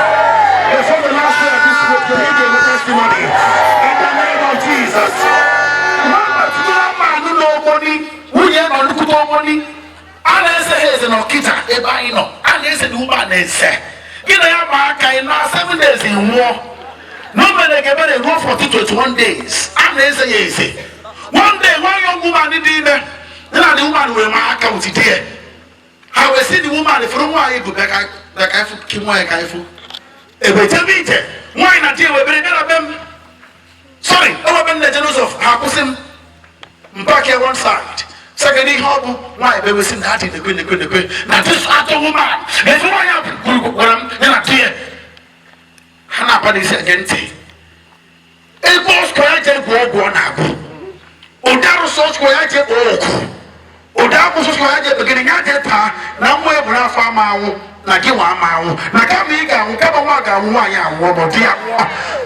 Before the last day of this month, he gave a testimony. In the name of Jesus. Go for 21 days. One day, one young woman did then the woman will mark out here. I will see the woman from why you go back like I came my kaifu. A better meter. Why not deal with them? Sorry, over the generals of Hakusim back here one side. Secondly, how why they will sing that in the queen. Now, this other woman, if you want to hear Hannah Paddy's against it. It was quite a go. Odaro source where I get oku. Odaro source where I get beginning at that time. Now, where we farm na giwa mawo na kamiga nkaba waga nwanya wo bodia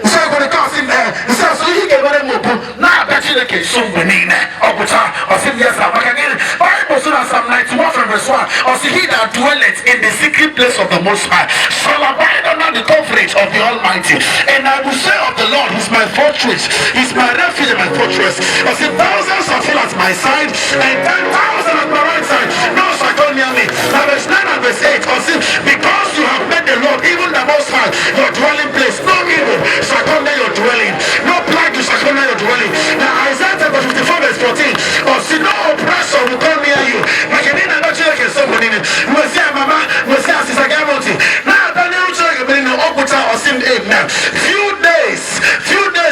so go the cause in there so he get very mopo na betile ke so benine obuta o say yes maka again Bible so Psalm 91 from verse 1 or see he that dwelleth in the secret place of the Most High shall abide under the coverage of the Almighty, and I will say of the Lord, He's my fortress, He's my refuge and my fortress. I say thousands are fall at my side and 10,000 at my right side, no shall come near me. Now verse 9 and verse 8 or see because you have made the Lord, even the Most High, your dwelling place, no evil shall come near your dwelling, no plague shall come near your dwelling. Now Isaiah 54 verse 14, or see no oppressor will come near you. Makenina not you like somebody. We say mama, we say sister Gamonti. Now Daniel church bring the Okuta or sin amen. Few days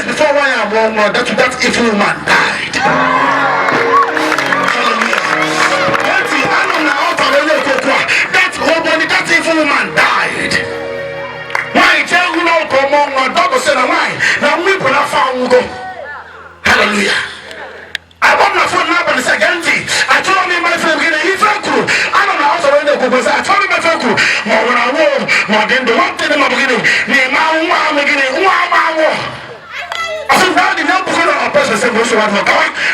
before I am born, that evil man died. That evil man died. Why tell you no come on, dog said why? Now we put a found go. Hallelujah. I want my phone number is against it. I told me my friend if I could. I don't know how to run the Google. I told me my friend could. More when I walk, more than the one thing in my beginning. I said, now the number of a person said, "What's the matter?"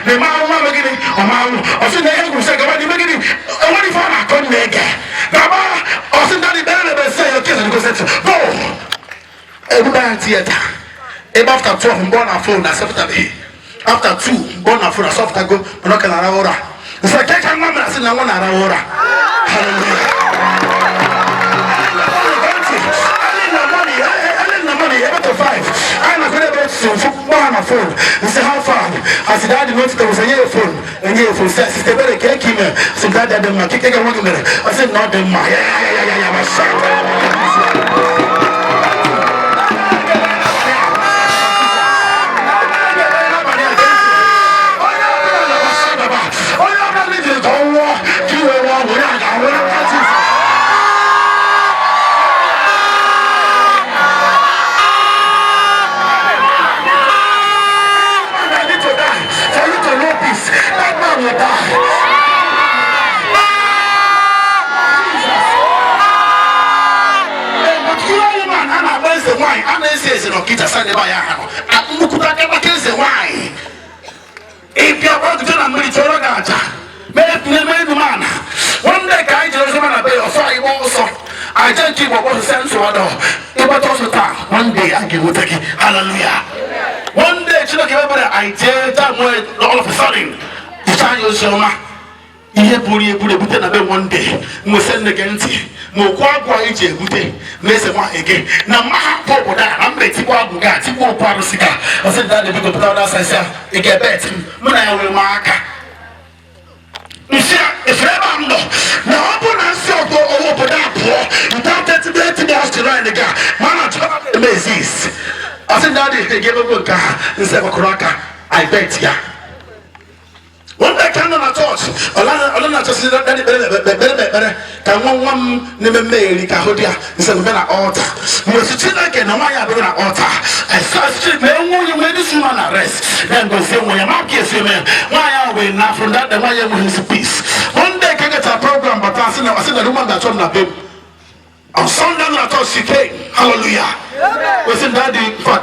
The man who beginning, I said, "The young said, "Come on, the beginning." What if I couldn't make it? Baba, I said, "Daddy, better say your kids and go set go." Everybody theater. After 12, born a phone. I said, after 2, born a phone. I said, "Go." We're not gonna order. It's like I can't remember. I said, "I want to order." Hallelujah. I'm not going to phone my phone. He said, "How far?" I said, "I didn't know there was a earphone." And earphone says, "Sister, better cake him." So glad that them kick a one minute. I said, "Not them, my my son." Why? I'm not saying no kita sande ba ya hano. Mukuta kama kese why? If you are going to do a military ganja. thank you for what you sent to us. One day I can take it. Hallelujah. One day, I tell that way all of a sudden, the child is your man. Ihe buri ebute na be one day mo send again mo kwa ije ebute na ese kwa again na ma po boda na mbeti kwa buga ti ko paru sika o se that dey go put that sense e get bet mo na we ma aka nsia e freba ndo na obo na nsi ogo owo boda po without 30 days to run the guy man at exist I said that they gave a ka nse ko kraka I bet ya. One day can on a church, Olana just said that can one name Mary Cahodia instead of an altar. You see like an Amaya doing an altar. I saw street man, you made this woman arrest. Then go say, when your mouth is man, why are we now from that? The why are his peace? One day can get a program, but I said the woman that's on the babe. On Sunday, I thought she came. Hallelujah. We said, Daddy, for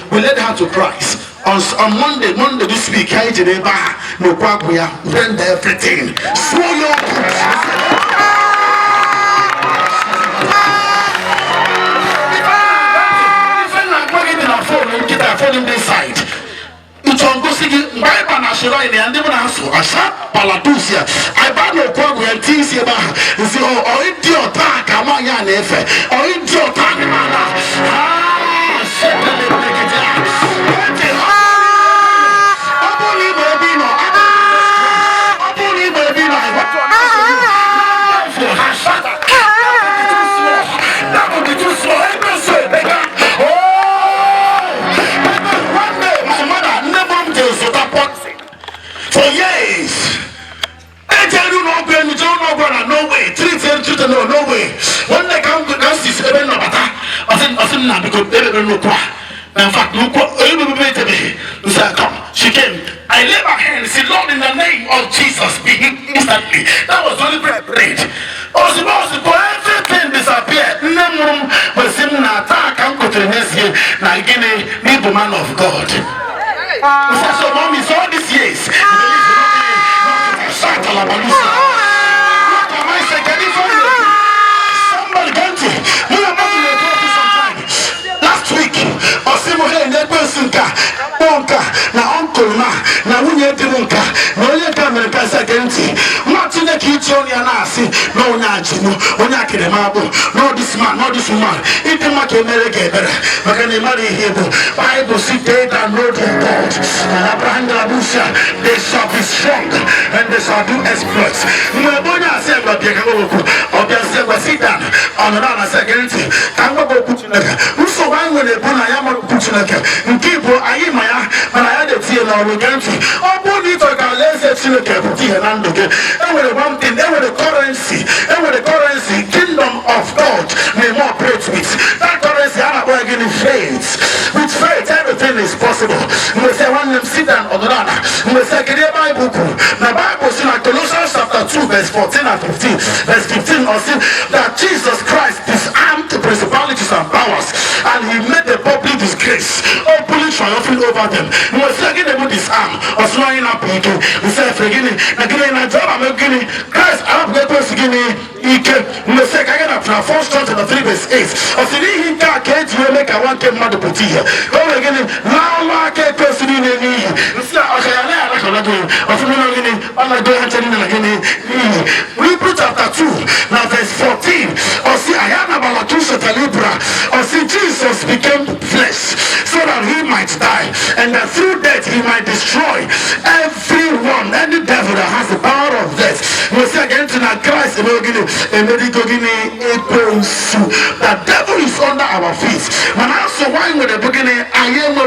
we led her to Christ. On Monday this week, I did a bar, no quabuya, render everything. Slow your if I'm not working in a phone, get a phone in this side. It's on go see my panashira and even answer. I shot Palatusia. I bought no quabu and tease about. You see, oh, idiot, come on, ya nefe. Oh, idiot, no way. When they come to us, it's even no matter. I said, no, because they don't know why. In fact, look what come. She came. I laid my hand and said, Lord, in the name of Jesus, be healed instantly. That was the only prayer I prayed. I was supposed to go, everything disappeared. No room, but sim na attack and go to the next year. Now again, need the man of God. I said, so mommy, so all these years. Last week, Osimohe Nebusunka, Bonka, na uncle ma, na unye Dimunka, no Yaka America Genti, Martin Kichon Yanasi, no Najino, Onaki Mabo, no this man, no this woman, Itemake Meregeber, Makane Mari Hebo, Bible sit dead and know their God, and Abraham Labusha, they shall be strong and they shall do exploits. Mwabonya said, Babiakaboku, or Biaseba Sidan, on another second, Kango Putinaka, whoso one when they put a Yama Putinaka, and people Ayimaya, and I had a tear now against you. Oh, Bonito, let's say Chinaka, and with the one thing, and with the currency, kingdom of God may more praise with. That currency, I'm not getting faith. With faith, everything is possible. We say, one them sit down on the run. We say, can you Bible? The Bible says, like Colossians chapter 2, verse 14 and 15. Verse 15, or see that Jesus Christ disarmed the principalities and powers, and he made the public disgrace, openly triumphing over them. We say, again, they would disarm, or slowing up. We say, forgetting, again, I job, I'm beginning. Christ, I'm going to beginning. We say, again, after 1 John 3, verse 8. Or see, he can't make a one came mad put here. Go again, now, I can't person in any. We say, okay, Hebrews chapter 2, now verse 14. Or see, I am about Libra. Or see, Jesus became flesh so that he might die, and that through death he might destroy everyone, any devil that has the power of death. We say again tonight, Christ, the devil is under our feet. And also, why with the beginning, I am a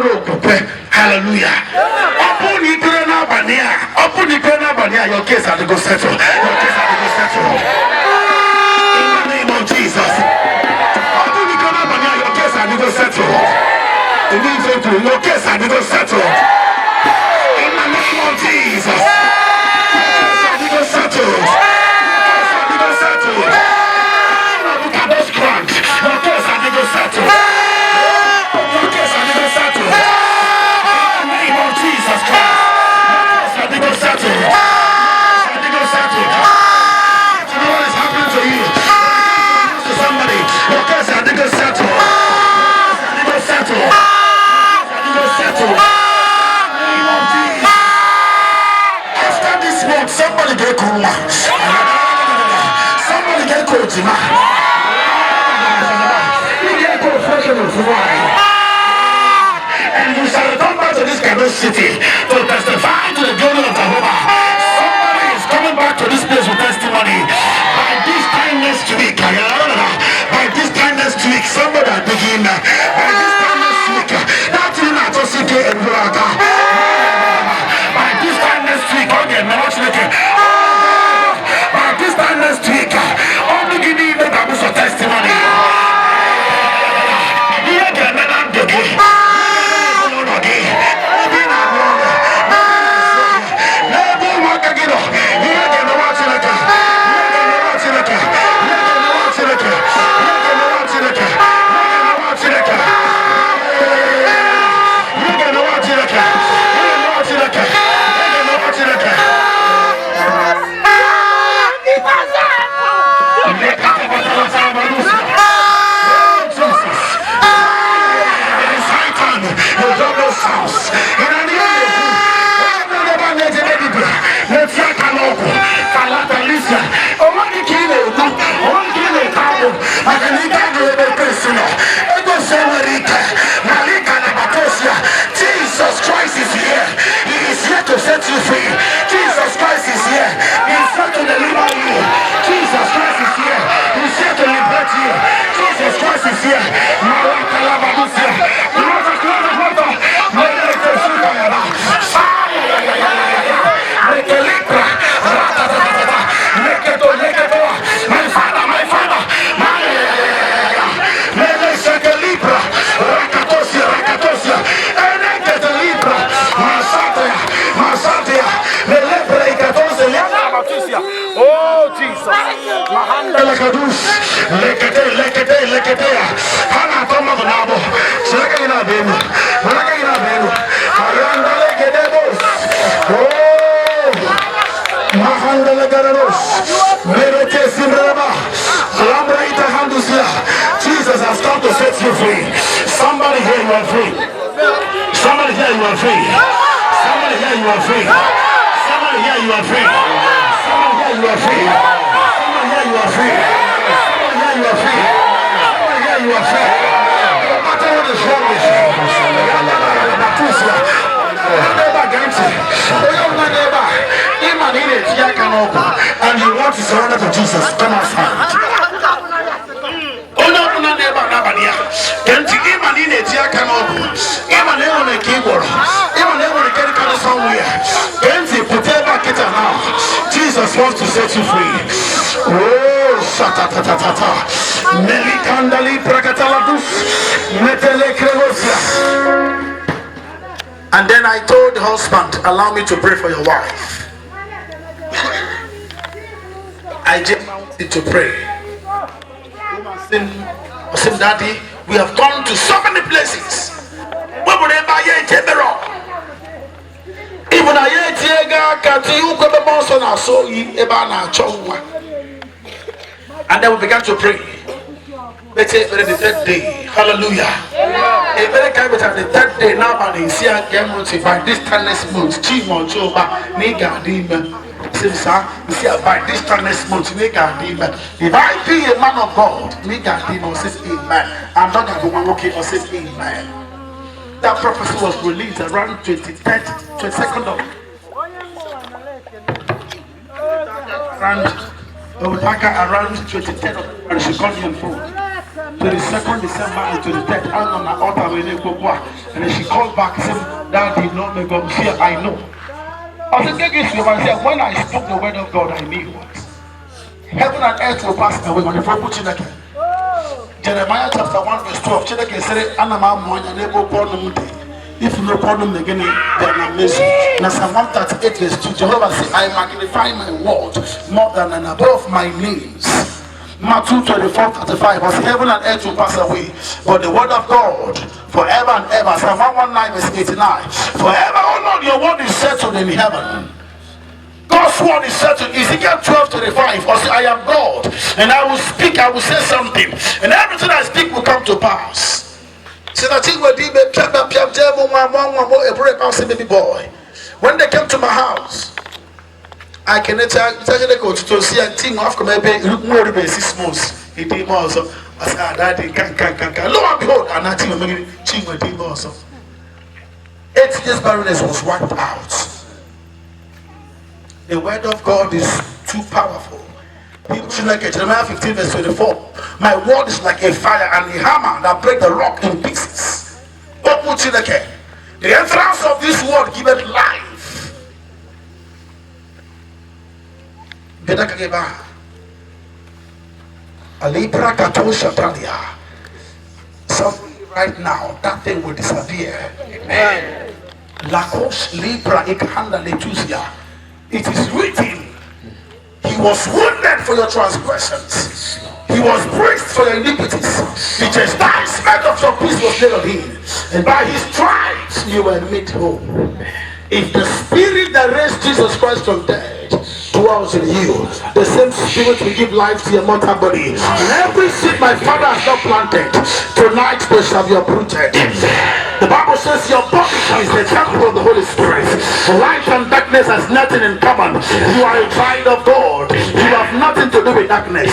hallelujah. Upon the Bania, your case had to go settle. Your case had to go settle. In the name of Jesus. Upon the Bania, your case had to go settle. Your case had to go settle. In the name of Jesus. Your case had to go settle. Your case had to go settle. Kadosh grant. Your case had to go settle. Your case had to go settle. In the name of Jesus Christ. Your case had to go settle. What is happening to you? Somebody Somebody get coach, man. You get professional for and you shall return back to this kadosh city to testify to the glory of Jehovah. Somebody is coming back to this place with testimony. By this time next week, somebody are digging. By this time next week, that thing I just see and by this time next week, okay, by this time next week, only give me the Bible for testimony. Jesus Christ is here. He is here to set you free. Jesus Christ is here. He is here to deliver you. Jesus Christ is here. He is here to liberate you. Jesus Christ is here. Oh Jesus. Kadosh. Lekete. Hana toma bonabo. Seleka ina benu. Ayanda lekete bos. Oh. Mahanda lekarados. Merete simraba. Lambra ita handusia. Jesus has come to set you free. Somebody here you are free. Somebody here you are free. Somebody here you are free. Somebody here you are free. Somebody here you are free. Somebody here you are free. Somebody here you are free. Somebody here you are free. No matter what is wrong with you. And you want to surrender to Jesus, come outside. Jesus wants to set you free. Oh, shatatatata. Melikandali prakataladus. Metele krevosia. And then I told the husband, allow me to pray for your wife. I just wanted to pray. I said, Daddy, we have gone to so many places. Even and then we began to pray. Let's say the third day. Hallelujah. The third day now by this time next month, by this time next month, if I be a man of God, says amen. I'm not going to walk or says amen. That prophecy was released around 22nd of around 23rd of, and she called me on phone. 22nd December and 23rd, I'm on my altar and then she called back and said, Daddy, no, may God fear, I know. I said, when I spoke the word of God, I knew what. Heaven and earth will pass away when the prophet Chineke. Jeremiah chapter 1 verse 12. Chineke said, Anam, if no problem again, then I'm amazing. Now Psalm 138 verse 2. Jehovah said, I magnify my word more than and above my names. Matthew 24:35. As heaven and earth will pass away, but the word of God forever and ever. Psalm 119 verse 89. Forever, oh Lord, your word is settled in heaven. God's word is settled. Ezekiel 12:35. Or say, I am God, and I will speak, I will say something, and everything I speak will come to pass. Baby boy. When they came to my house, I can actually go to see a team of maybe more than 6 months. He did also. I said, Daddy, can. Lo and behold, and that team was making Chingwa did also. 8 years barrenness was wiped out. The word of God is too powerful. Jeremiah 15 verse 24. My word is like a fire and a hammer that break the rock in pieces. The entrance of this word giveth life. Something right now, that thing will disappear. Amen. It is written, he was wounded for your transgressions. He was bruised for your iniquities. The chastisement of your peace was laid on him. And by his stripes you were made whole. If the spirit that raised Jesus Christ from dead dwells in you, the same spirit will give life to your mortal body. And every seed my Father has not planted, tonight they shall be uprooted. The Bible says your body is the temple of the Holy Spirit. Light and darkness has nothing in common. You are a child of God. You have nothing to do with darkness.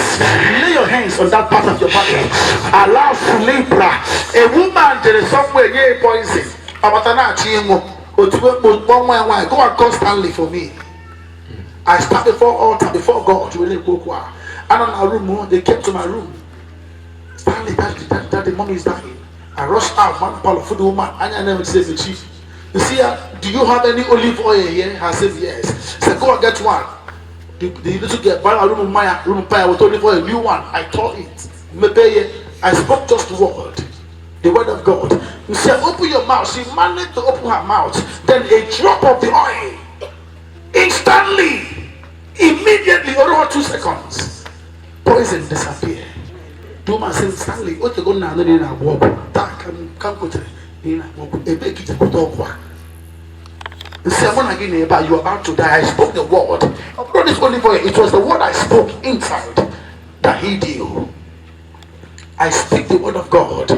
Lay your hands on that part of your body. Allow Sulibra. A woman there is somewhere near poison. Go and call Stanley for me. I stand before altar, before God. And on our room, they came to my room. Stanley, that the mommy is dying. I rushed out, one pile of food woman, and I never said the chief. You see, do you have any olive oil here? I said yes. I said, go and get one. You need to get buy a room pie with olive oil, a new one. I told it. I spoke just the word of God. You said, open your mouth. She managed to open her mouth. Then a drop of the oil. Instantly, immediately, over 2 seconds, poison disappeared. Do my sin Stanley, what you go now? Then I walk. Come go to the walk. A big kid go talk. The sermon again about you about to die. I spoke the word. Not this only for it was the word I spoke inside that he did. I speak the word of God. I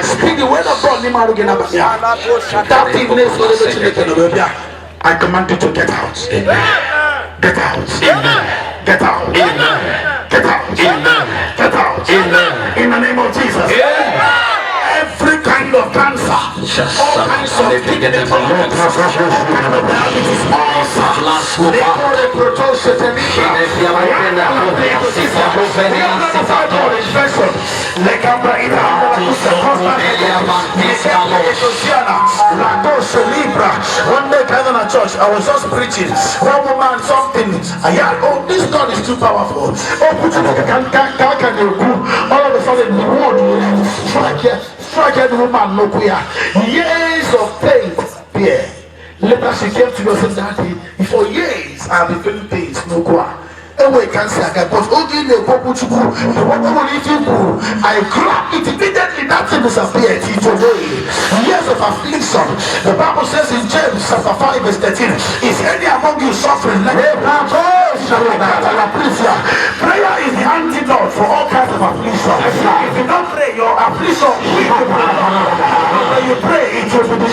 speak the word of God. I command you to get out. Get out. Get out. Get out. Get out. In the name of Jesus. Every kind of cancer, all kinds of kidney problems, all kinds of diabetes, One day in a church, I was just preaching. One woman, something. Oh, this God is too powerful. Oh, all of a sudden, the word will strike the woman, no queer. Years of pain disappear. Later she came to me and said, Daddy, for years I have been feeling pains, no queer. Anyway, can say again, but only the people to go, the one who will go. I grabbed it immediately, that thing disappeared. It away. Years of affliction. The Bible says in James chapter 5 verse 13, is any among you suffering? Let him prayer is the antidote for all kinds of affliction. If you don't pray, your affliction will be when you pray, it will be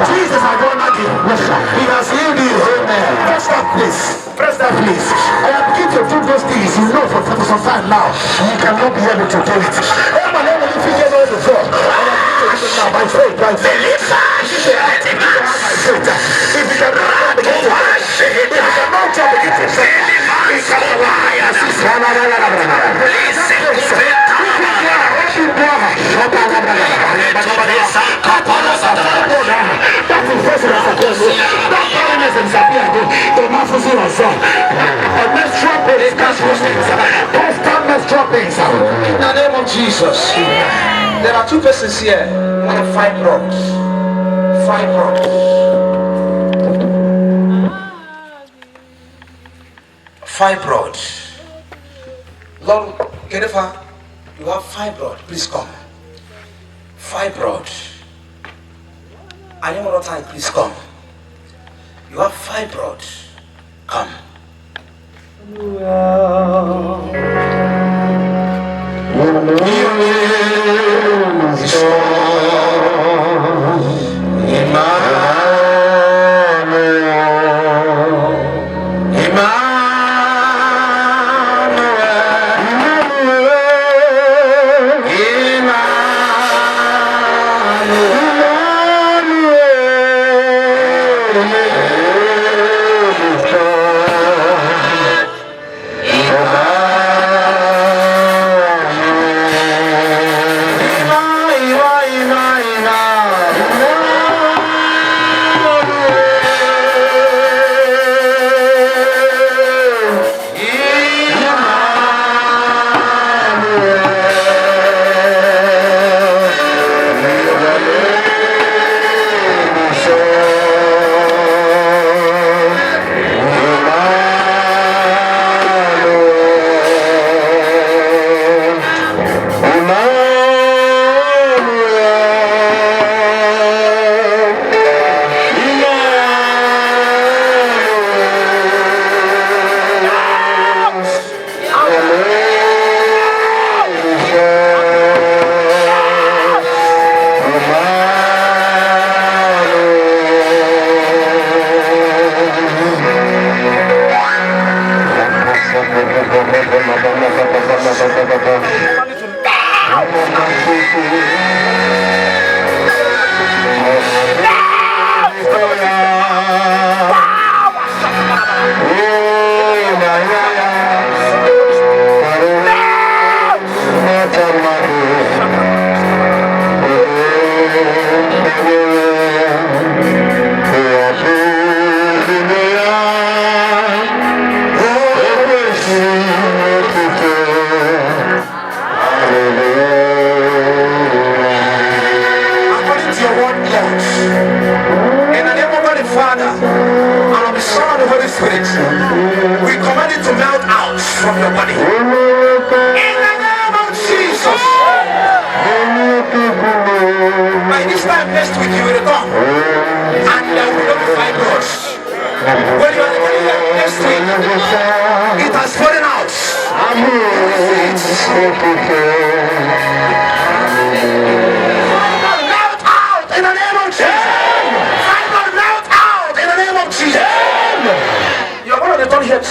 Jesus, I don't know you. He has healed you. Press that please. Press that please. I have begun to do those things you know for some time now. You cannot be able to do it. If you get over the floor, I have begun to do it now by faith. By faith. If you cannot begin to worship, if you cannot begin to say, in the name of Jesus. There are two persons here. 5 rocks. 5 rocks. fibroid. Lord, Jennifer, you have fibroid. Please come. Fibroid. I am not time. Please come. You have fibroid. Come.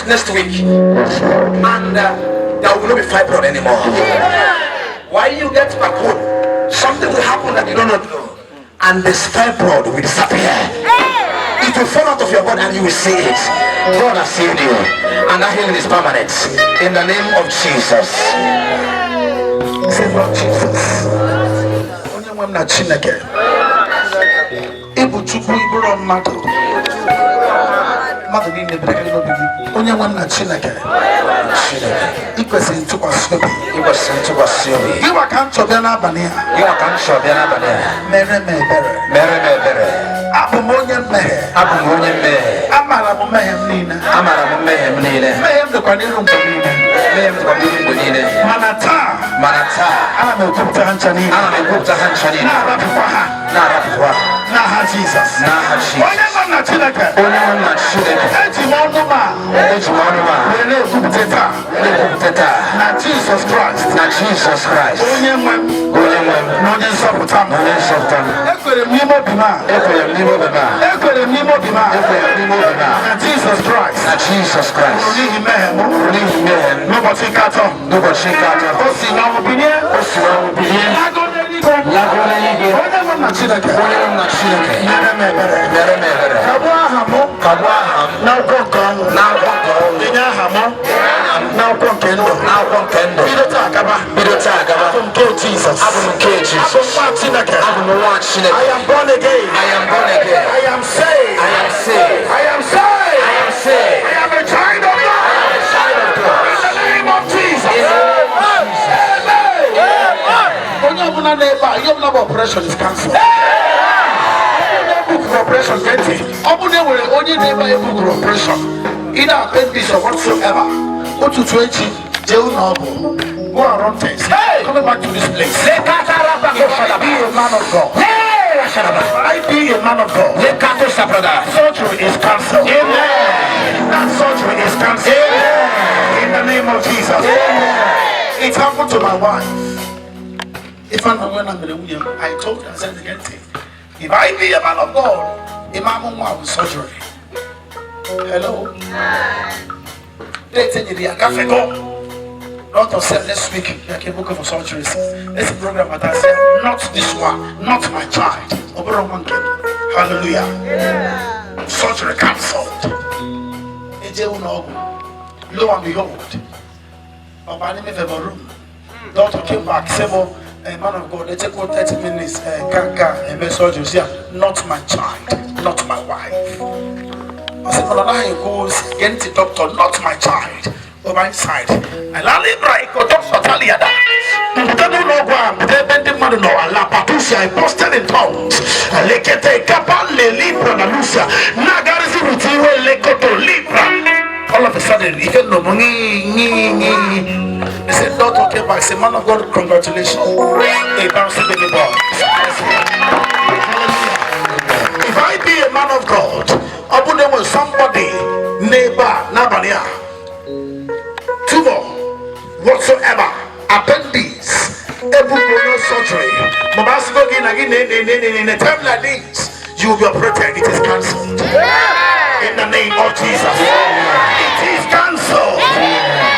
Next week, and there will not be fibroid anymore. While you get back home, something will happen that you don't know, and this fibroid will disappear. It will fall out of your body, and you will see it. God has saved you, and that healing is permanent. In the name of Jesus. Say, Lord Jesus. Onye nwe m na Chineke. Ibu Chukwu iburu mmadụ. Mother didn't break it up. Only one that Chineke. He was in Tubasobi. He was in Tubasobi. You are come to Benabania. You are come to Benabania. Mere. Abumonia me. Amara Mehem. Mehem the Quanirum. Manata. I'm a Gupta Hanchani. Naha Jesus. Only one that Chineke. Jesus Christ. Onye nwe n'onye nsọpụta m. Ekwere m n'ime obi m a. Na Jesus Christ. N'ihi mmehie m. N'ụbọchị nke atọ. O si n'ọnwụ bilie. Lago n'eluigwe. Onye nwe na Chineke. Mere m ebere. Kagbuo aha m. N'akwụkwọ nke ọnwụ. Inye aha m. N'akwụkwọ nke ndụ. Bido taa gaba. Abụ nke Jesus. Abụ nwa Chineke. I am born again. I am saved. I am a child of God. In the name of Jesus. Onye ọbụla na-ebe a, ihe ọbụla bụ operation is cancelled. Operation 20. Ọ bụ na enwere onye na-ebe a ebugoro operation. either appendix or whatsoever, go to 20, go around things. Hey! Coming back to this place. Be a man of God. I be a man of God. Surgery is cancelled. That surgery is cancelled. In the name of Jesus. It happened to my wife. If I'm not when I'm in William, I told her, I said again, if I be a man of God, a man with surgery. Hello? They tell you the cafe go. Not to say let's speak like a book of surgeries. This program that I said, not this one, not my child. Hallelujah. Surgery cancelled. Lo and behold, a room. Doctor came back, said, well, man of God, let's take 30 minutes, surgery. Not my child, not my wife. I said, well, I goes against the doctor, not my child. Over my side. I posted in tongues. All of a sudden, he said, no money. He said, doctor came back. Say, man of God, congratulations. A bouncing baby boy. If I be a man of God, I put them with somebody, neighbor, Nabania. Tumor, whatsoever, appendix, every surgery. In a time like this, you will be operated. It is cancelled. In the name of Jesus. It is cancelled.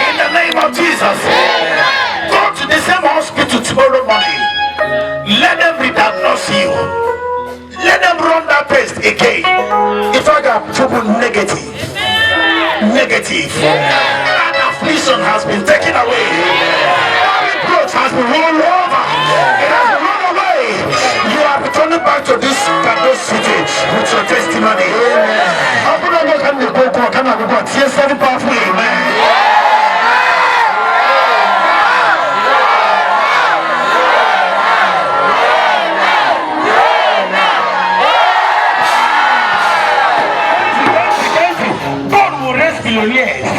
In the name of Jesus. Go to the same hospital tomorrow morning. Let them re-diagnose you. Let them run that test again. If I got trouble negative. That affliction has been taken away. That reproach has been rolled over. It has been run away. You are returning back to this kadosh city with your testimony.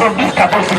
From this capacity.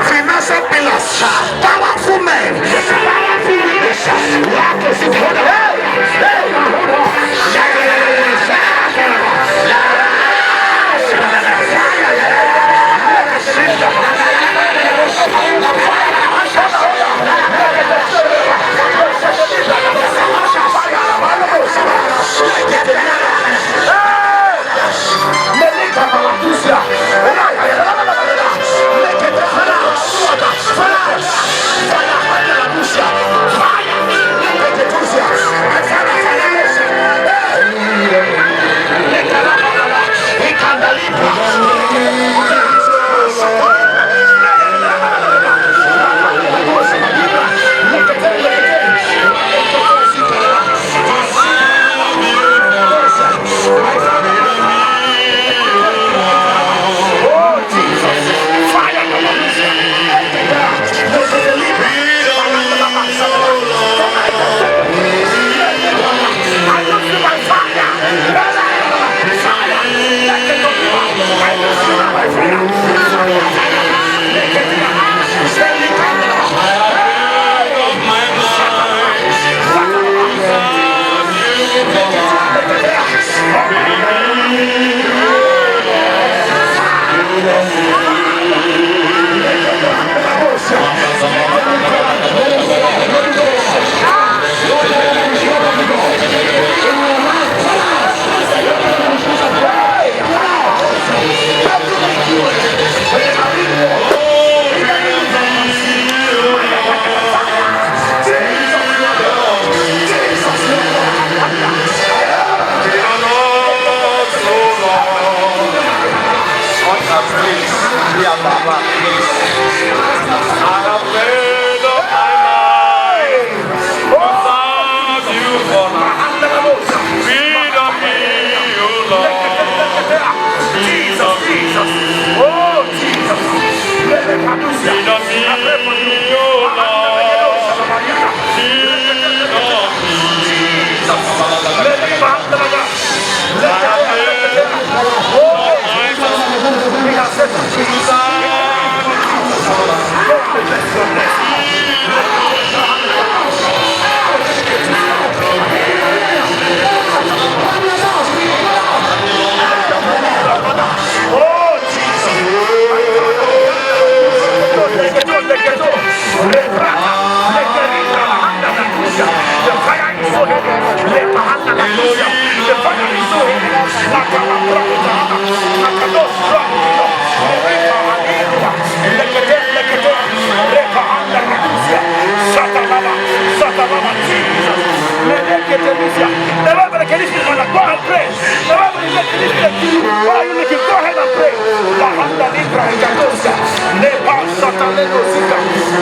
Financial pillars, powerful men, powerful leaders, fire,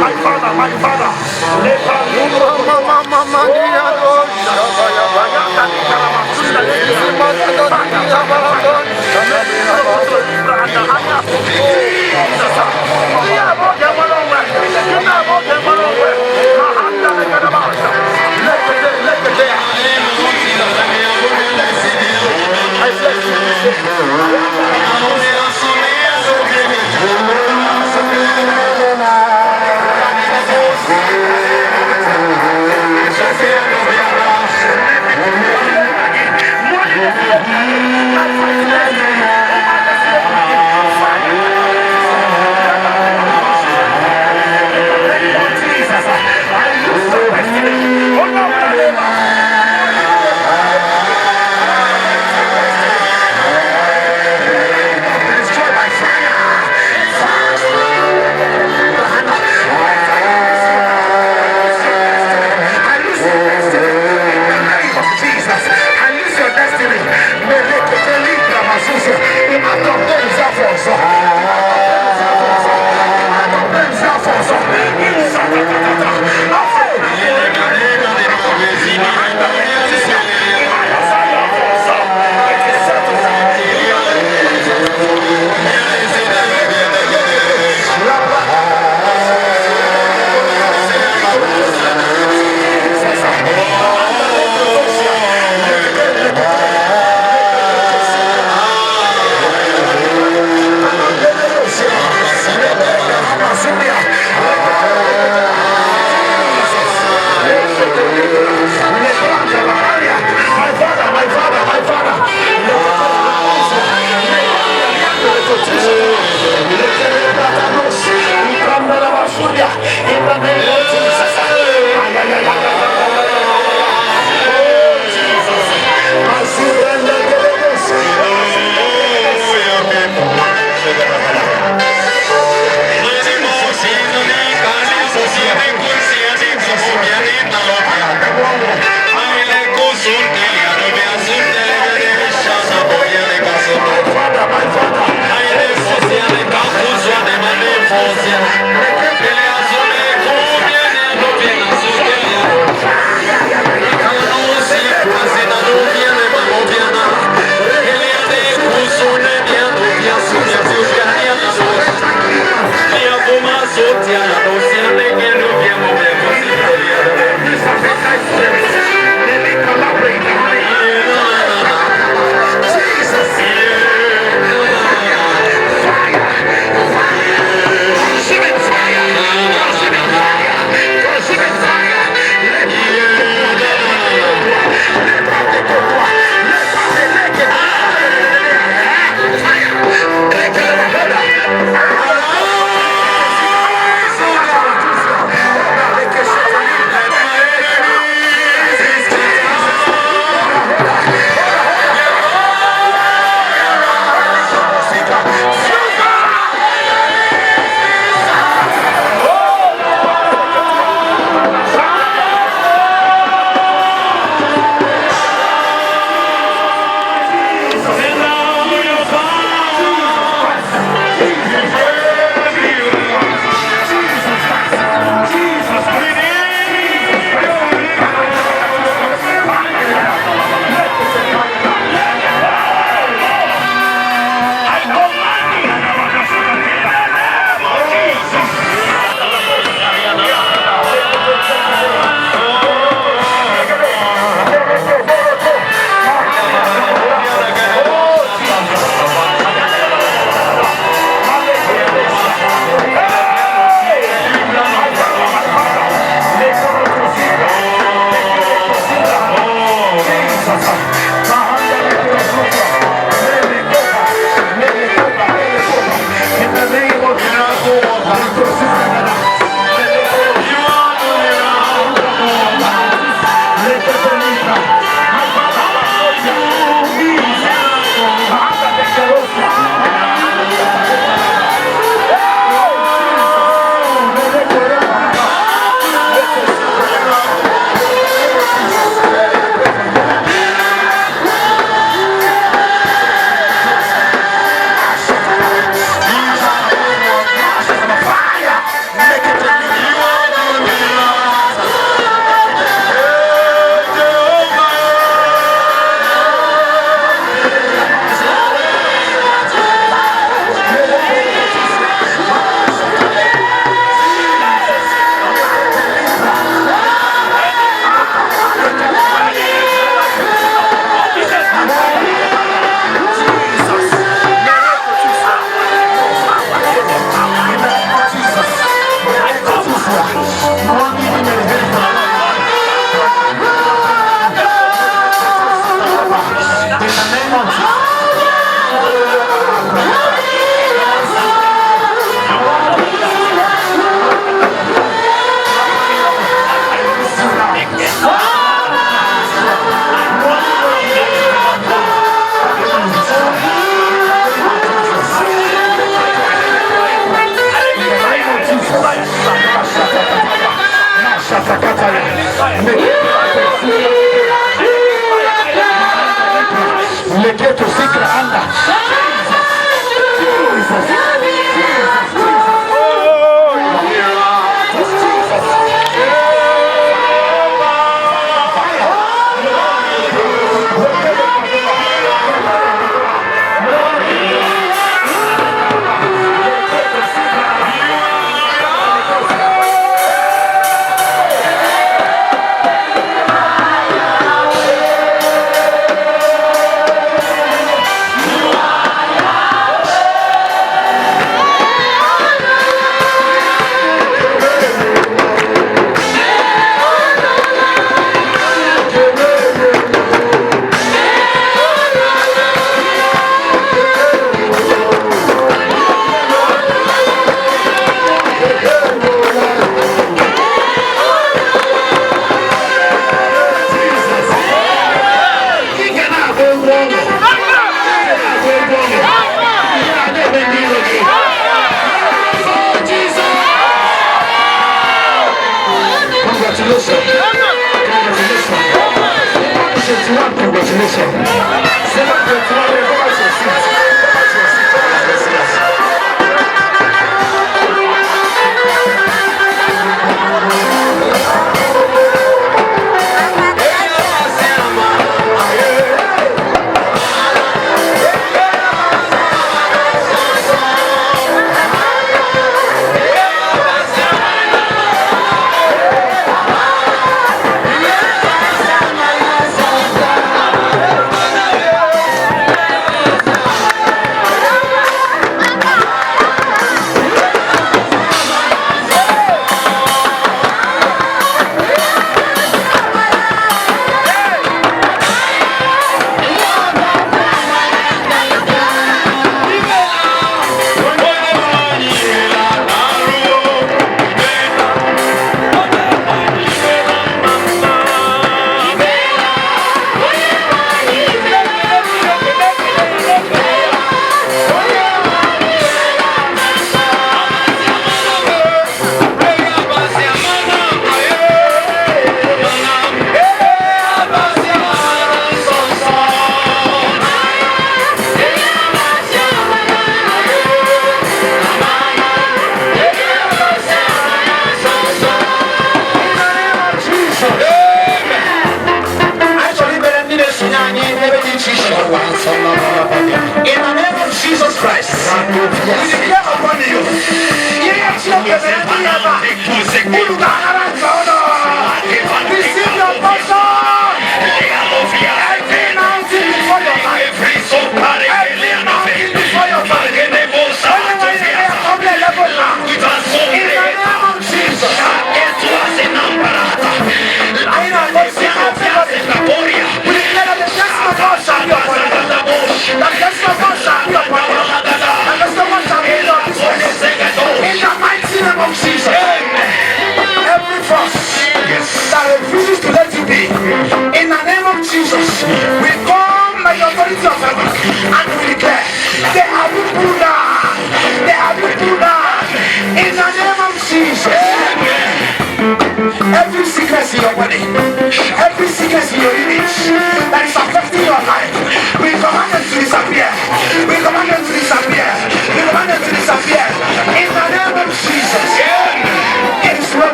my Father, my Father. Força,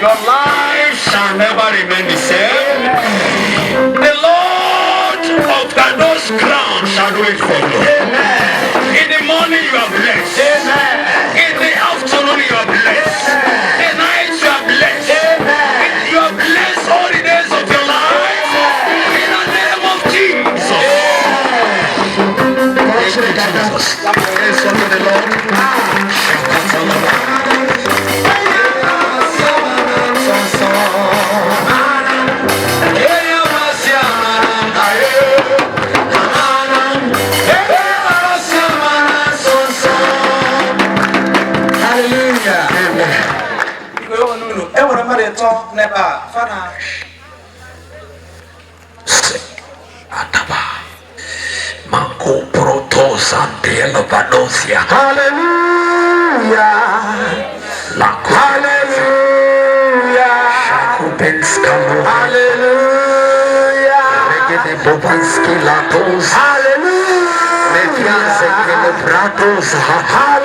Your life shall never remain the same. The Lord of kadosh crown shall do it for you. In the morning you are blessed. In the afternoon you are blessed. The night you are blessed. You are blessed all the days of your life. In the name of Jesus. The Lord. Marco Protos Sante Lovadosia. Hallelujah. Hallelujah. Shakubenskalo. Hallelujah. Regede Bobanski Latos. Hallelujah. Mefianse Kelebratos. Hallelujah.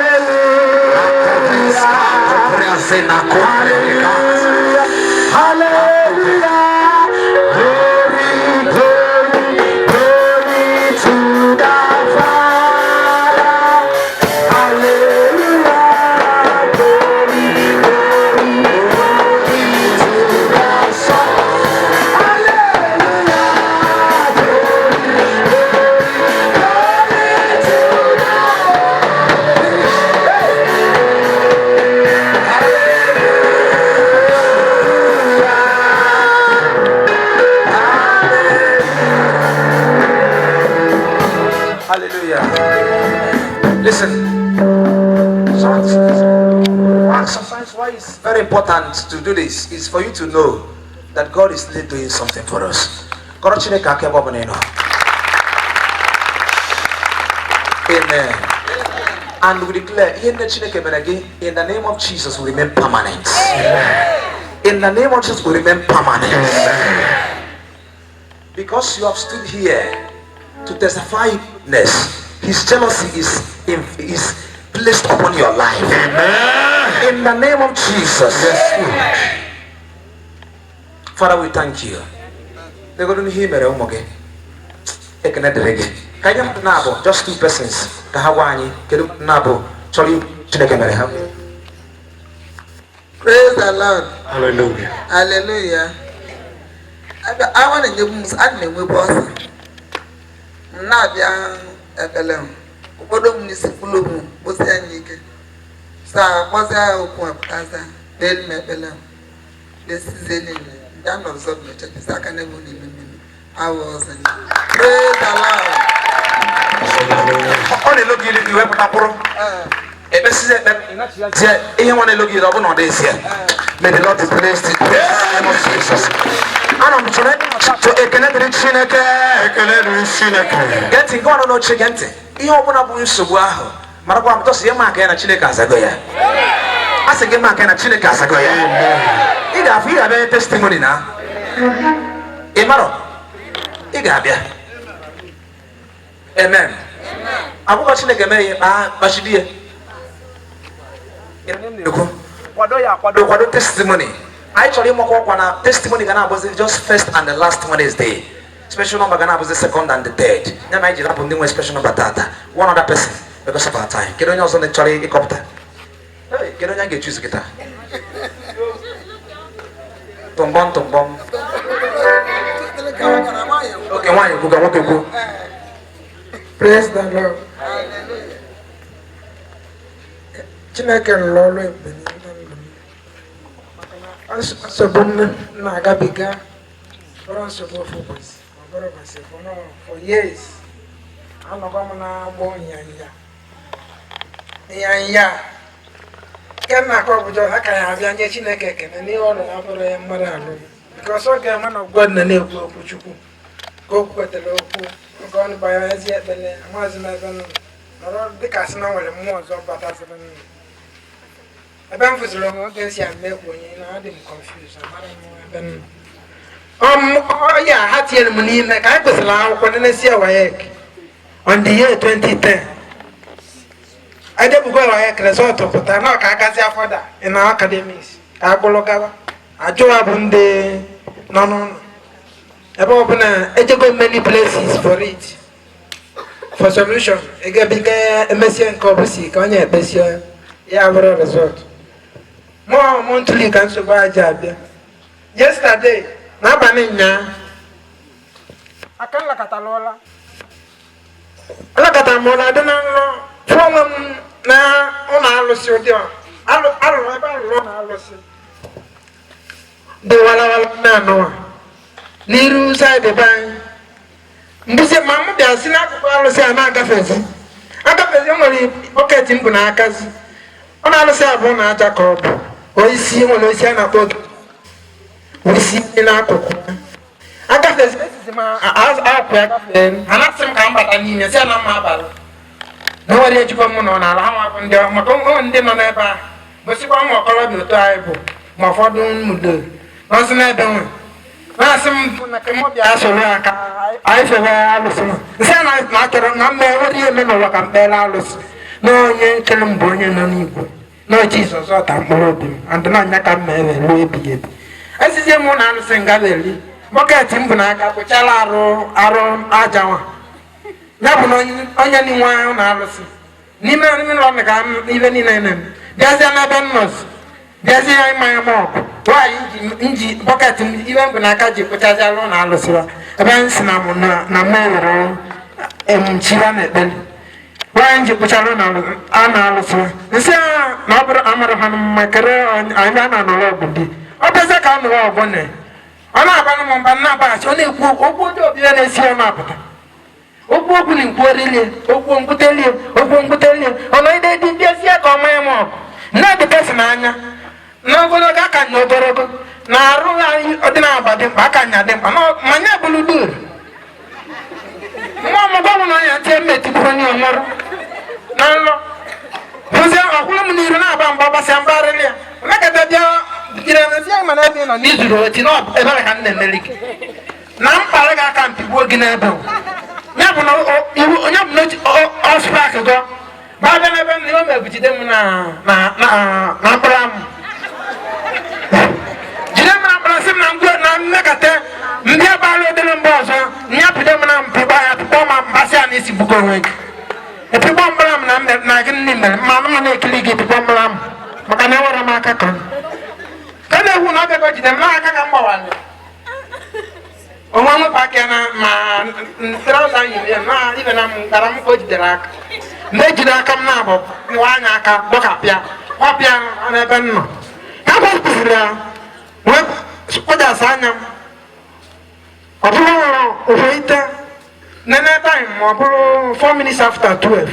Hallelujah. Hallelujah. Glory, glory, glory to the Father. Hallelujah. Glory, glory, glory to the Son. Hallelujah. Glory, glory, glory to the Hallelujah. Listen. Sometimes why it's very important to do this is for you to know that God is still doing something for us. Amen. And we declare in the name of Jesus will remain permanent. In the name of Jesus will remain permanent. Because you have stood here to testify his jealousy is placed upon your life. Amen. In the name of Jesus. Yes. Father, we thank you. They're going to hear me. Just two persons. Praise the Lord. Hallelujah. Hallelujah. I want to give you a boss. Nabia Ekpere obodo m n'isi kwulu m bosi anyị ike saa kpọzie okwu apụtaza n'elu m ekpere m n'esizie niile ndị a nọzọ m n'echepụsị aka n'ebe ọ na-eme mmemme awụ ọzọ ya. Praise the Lord. Ọ na-elo gị ilu iwepụtakwụrụ ekpesizi ekpere ihe nwa na-elo gị ilu ọ bụ na ọ dị ezi. May the Lord be praised in the name of Jesus. Anam to ekele dịrị Chineke. Ekele dịrị Chineke. Geti nke ọnụ n'oche gị ntị. Ihe ọbụla bụ nsogbu ahụ marakwa m tọsị ihe maka ya na Chineke azago ya. A sị gị maka ya na Chineke azago ya. Ị ga-afụ ị ga-abịa testimony na ị marọ ị ga-abịa. Amen. Akwụkwọ Chineke mee ihe kpachidi ya. Kwado ya kwado testimony. I told him na testimony gonna was just first and the last Wednesday. Special number gonna was the second and the third. Then I just happened to special number tata. One other person because of our time. Get on your son and Charlie helicopter. Hey, get on your get choose guitar. Tombom. Okay, why you go? Praise the Lord. Chineke lọrọ ebe nsogbu na-agabiga bụrụ nsogbu ofu ụbọchị ma bụrụ ụbọchị for years anọgọ m na-agbọ ịnyanya nke na-akọ ọbụjọ ha ka ya abịa nye Chineke ekene n'ihe ọrụ ya bụrụ ya mmadụ alụ because ọ ga-ama na God na-ekwu okwu Chukwu ka o kwetara okwu nke ọnụ banyere ezi ekpere amazi m ebe nọrọ dịka sị na nwere mmụọ ọzọ bataziri nnu ebe m fụziri onwe oge si ame ekwu onye na ọ dị m confused amara m ebe ya ha tinyere m n'ime ka anyị kwesịrị akwụkwọ dị na-esi WAEC on the year 2010 edebugo WAEC result pụtara na ọka agazi afọda in our academics ka agbụrụ gawa ajụwa bụ ndị nọ n'ụlọ ebe ọ bụla ejego many places for it for solution egebiga emesie nke ọbụsi ka onye ekpesie ya bụrụ result more monthly can survive abịa yesterday n'abalị nnyaa aka nlakọtara m ụla dị na nrọ tụọ onwe m na ụlọ alụsị ụdị alụrụ ebe alụrụ na alụsị dị walawala na-anụwa n'iru saịdị be anyị mbuzi ma m bịa si n'akụkụ alụsị a na-agafezi nwere bọket m bụ n'akazi ọ na-alụsị abụọ na aja ka ọ bụ oisi nwere oisi a na-akpọ oge oisi dị n'akụkụ agafezi ma akwụ ya gafee anasị m ka m bata n'ime si ya na mma abalị na wari ejikwa m nọ n'ala ha nwakwu ndị maka onwe ndị nọ n'ebe a gosikwa ụmụ okorobịa otu anyị bụ ma ụfọdụ mmudo nọsị n'ebe nwe na-asị m na mụ bịa soro ya ka anyị febe alụsị m nsị a na-achọrọ na mma enwere ihe eme n'ụwa ka mkpere alụsị na onye chere m bụ onye nọ n'igwe na Jizọs ọta mkpụrụ obi m andị na anya ka mma ewe ruo ebighị ebi esizie mụ na alụsị ngaba eri bọket m bụ n'aka kpụchala arụ aja nwa ya bụ na onye n'inwe ahụ na-alụsị n'ime ụlọ ka ibe niile na-eme bịazie n'ebe nọọsụ bịazie ya ịmanya m ọgụ nwaanyị nji bọket m ibe m bụ n'aka ji kpụchazi alụ na alụsịra ebe anyị si na m ewere emchiba na ekpere nwaanyị ji kpụchalụ a na-alụsịra nsị agha na ọ bụrụ amara ha mma kere anyị a na-anọrọ ọgụ dị ọ bịazie ka ọ nụrụ ọgụ na ọ na-abanụ m mba na-abaghachi ọ na-ekwu okwu ndị obibi na-esi ya na-apụta okwu na nkwuorelie okwu nkwutelie ọnọdụ dị bịazie ka ọ manye m ọgụ na-edepesi n'anya na ogologo aka nya ogologo na arụ anyị ọdịnala dị mkpa aka nya dị mkpa ma nye bụrụ duru nwa ọmụgwọ m na ọnya tie mmetụbụrụ onye ọmụrụ na nlọ bụzie ọkwụrụ m n'iru na-aba mgba gbasịa mbarịrị ya mekata bịa jiri emezi ya mana ebe ị nọ n'izuru oti na ebere ka m na-emeri gị na mkparị gị aka mpigbuo gị n'ebe ya bụ na ọspak gọ babịa n'ebe m na ihe o mebujide m na mkpụrụ amụ jide m na mkpụrụ sị m na mmekata ndị ebe alụ edere mgbe ọzọ nyapụde m na mpịgba ya pịkpọ ma mbasị a na-esi bugo onwe gị epịkpọ mkpụrụ m na gị nne mere ma m na-ekiri gị pịkpọ mkpụrụ m maka na ewere m aka ka na-ewu na ọ bịago jide m n'aka ka m gbawanye onwe nwepụ aka ya na ma trọza yiri ya na ibe na m gara m ka o jidere aka mgbe ejide aka m na-abụ nwa anya aka gbọkapịa kwapịa n'ebe m nọ ka gbapụziri ya wee kpụjasị anya m ọ bụrụ ofe ite nene time ma ọ bụrụ 4 minutes after 12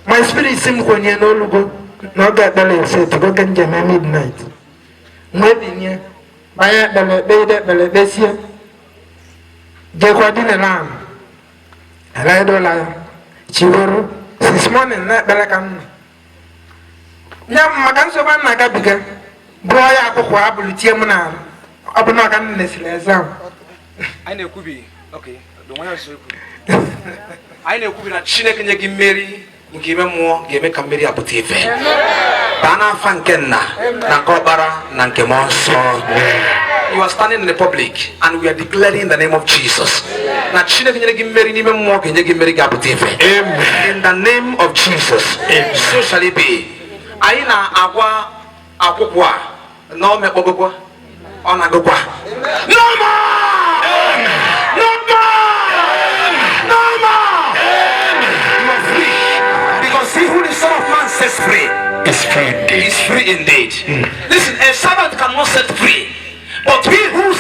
my spirit si m kwenye n'olugo na ọ ga-ekpere ese tugoge njem midnight mgbe ebinye banye ekpere ekpesie jekwa dị n'elam eledola ya chiworo 6 morning na ekpere ka m nọ ya maka nsogbu a na-agabiga bụọ ya akwụkwọ abụrụ tie m n'ala ọ bụ na ọka nna esiri exam anyị na-ekwubi na Chineke nye gị mmeri nke ime mmụọ ga-eme ka mmeri apụta ife baa n'afa nke nna na nke ọkpara na nke mmụọ nsọ. You are standing in the public and we are declaring the name of Jesus. Na Chineke nyere gị mmeri n'ime mmụọ ga-enye gị mmeri ga-apụta ife. In the name of Jesus. So shall it be. Anyị na-agwa akwụkwọ a na o mekpọgokwa ọ na-agụkwa no more! No more! No more! You are free. Because he who the Son of Man sets free is free indeed. Is free indeed. Listen, a servant cannot set free. But he who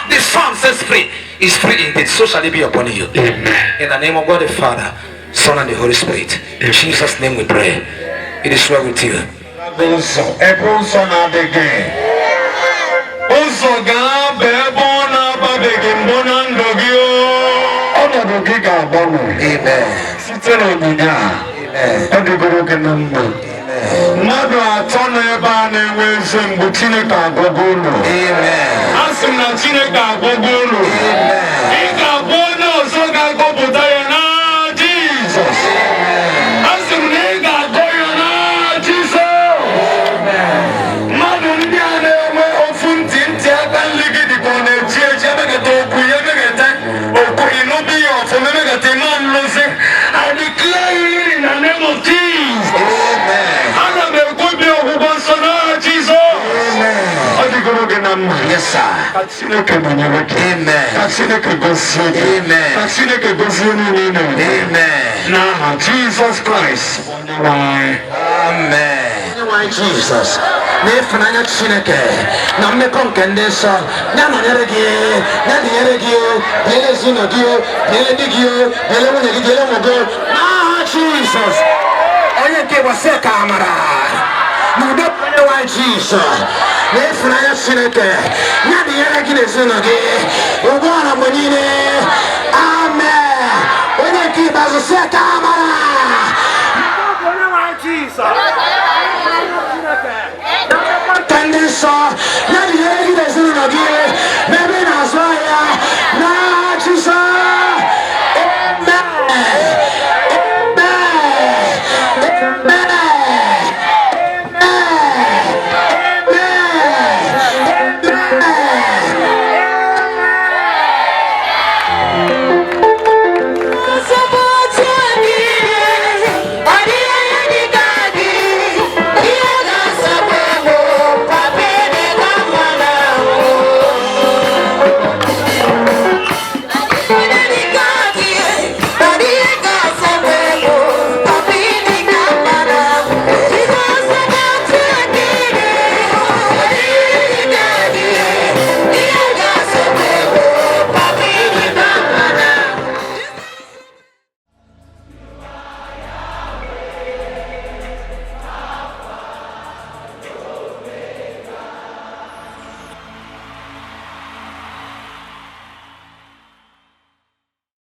the Son sets free is free indeed. So shall it be upon you. Amen. In the name of God the Father, Son, and the Holy Spirit. In Jesus' name we pray. It is well with you. Mmadụ atọ n'ebe a na-enwe eze mgbe Chineke agwọgo ụlọ. A sị m na Chineke agwọgo ụlọ. Ị ga-agwọ onye ọzọ ga-agwọpụta ya na Jizọs. A sị m na ị ga-agwọ ya na Jizọs. Mmadụ ndị a na-enwe ofu ntị aka nligi dịka ọ na-eji eji emegata okwu ya emegata okwu ịnụbi ya ọfụma emegata ịma nlụzi. I declare you in the name of Jesus. Anam ekwubi ọgwụgwọ nsọ na Jizọs. Ọ dịgoro gị na mma. Yes, sir. Ka Chineke nọnyere gị. Amen. Ka Chineke gozie gị. Amen. Ka Chineke gozie niile ị na-eme. Amen. N'aha Jizọs Kraịst bụ Onyenwe anyị. Amen. Onyenwe anyị Jizọs n'ịfụnanya Chineke na mmekọ nke ndị nsọ ya nọnyere gị ya dịnyere gị nyere ezinụlọ gị nyere di gị nyere nwunye gị nyere ụmụ gị n'aha Jizọs. Onye nke gbasị ka amara n'udo Onyenwe anyị Jizọs n'ịfụnanya Chineke ya dịnyere gị n'ezinụlọ gị ụgwọ ọrụ mgbe niile. Amen. Onye nke ikpeazụ sị ka amara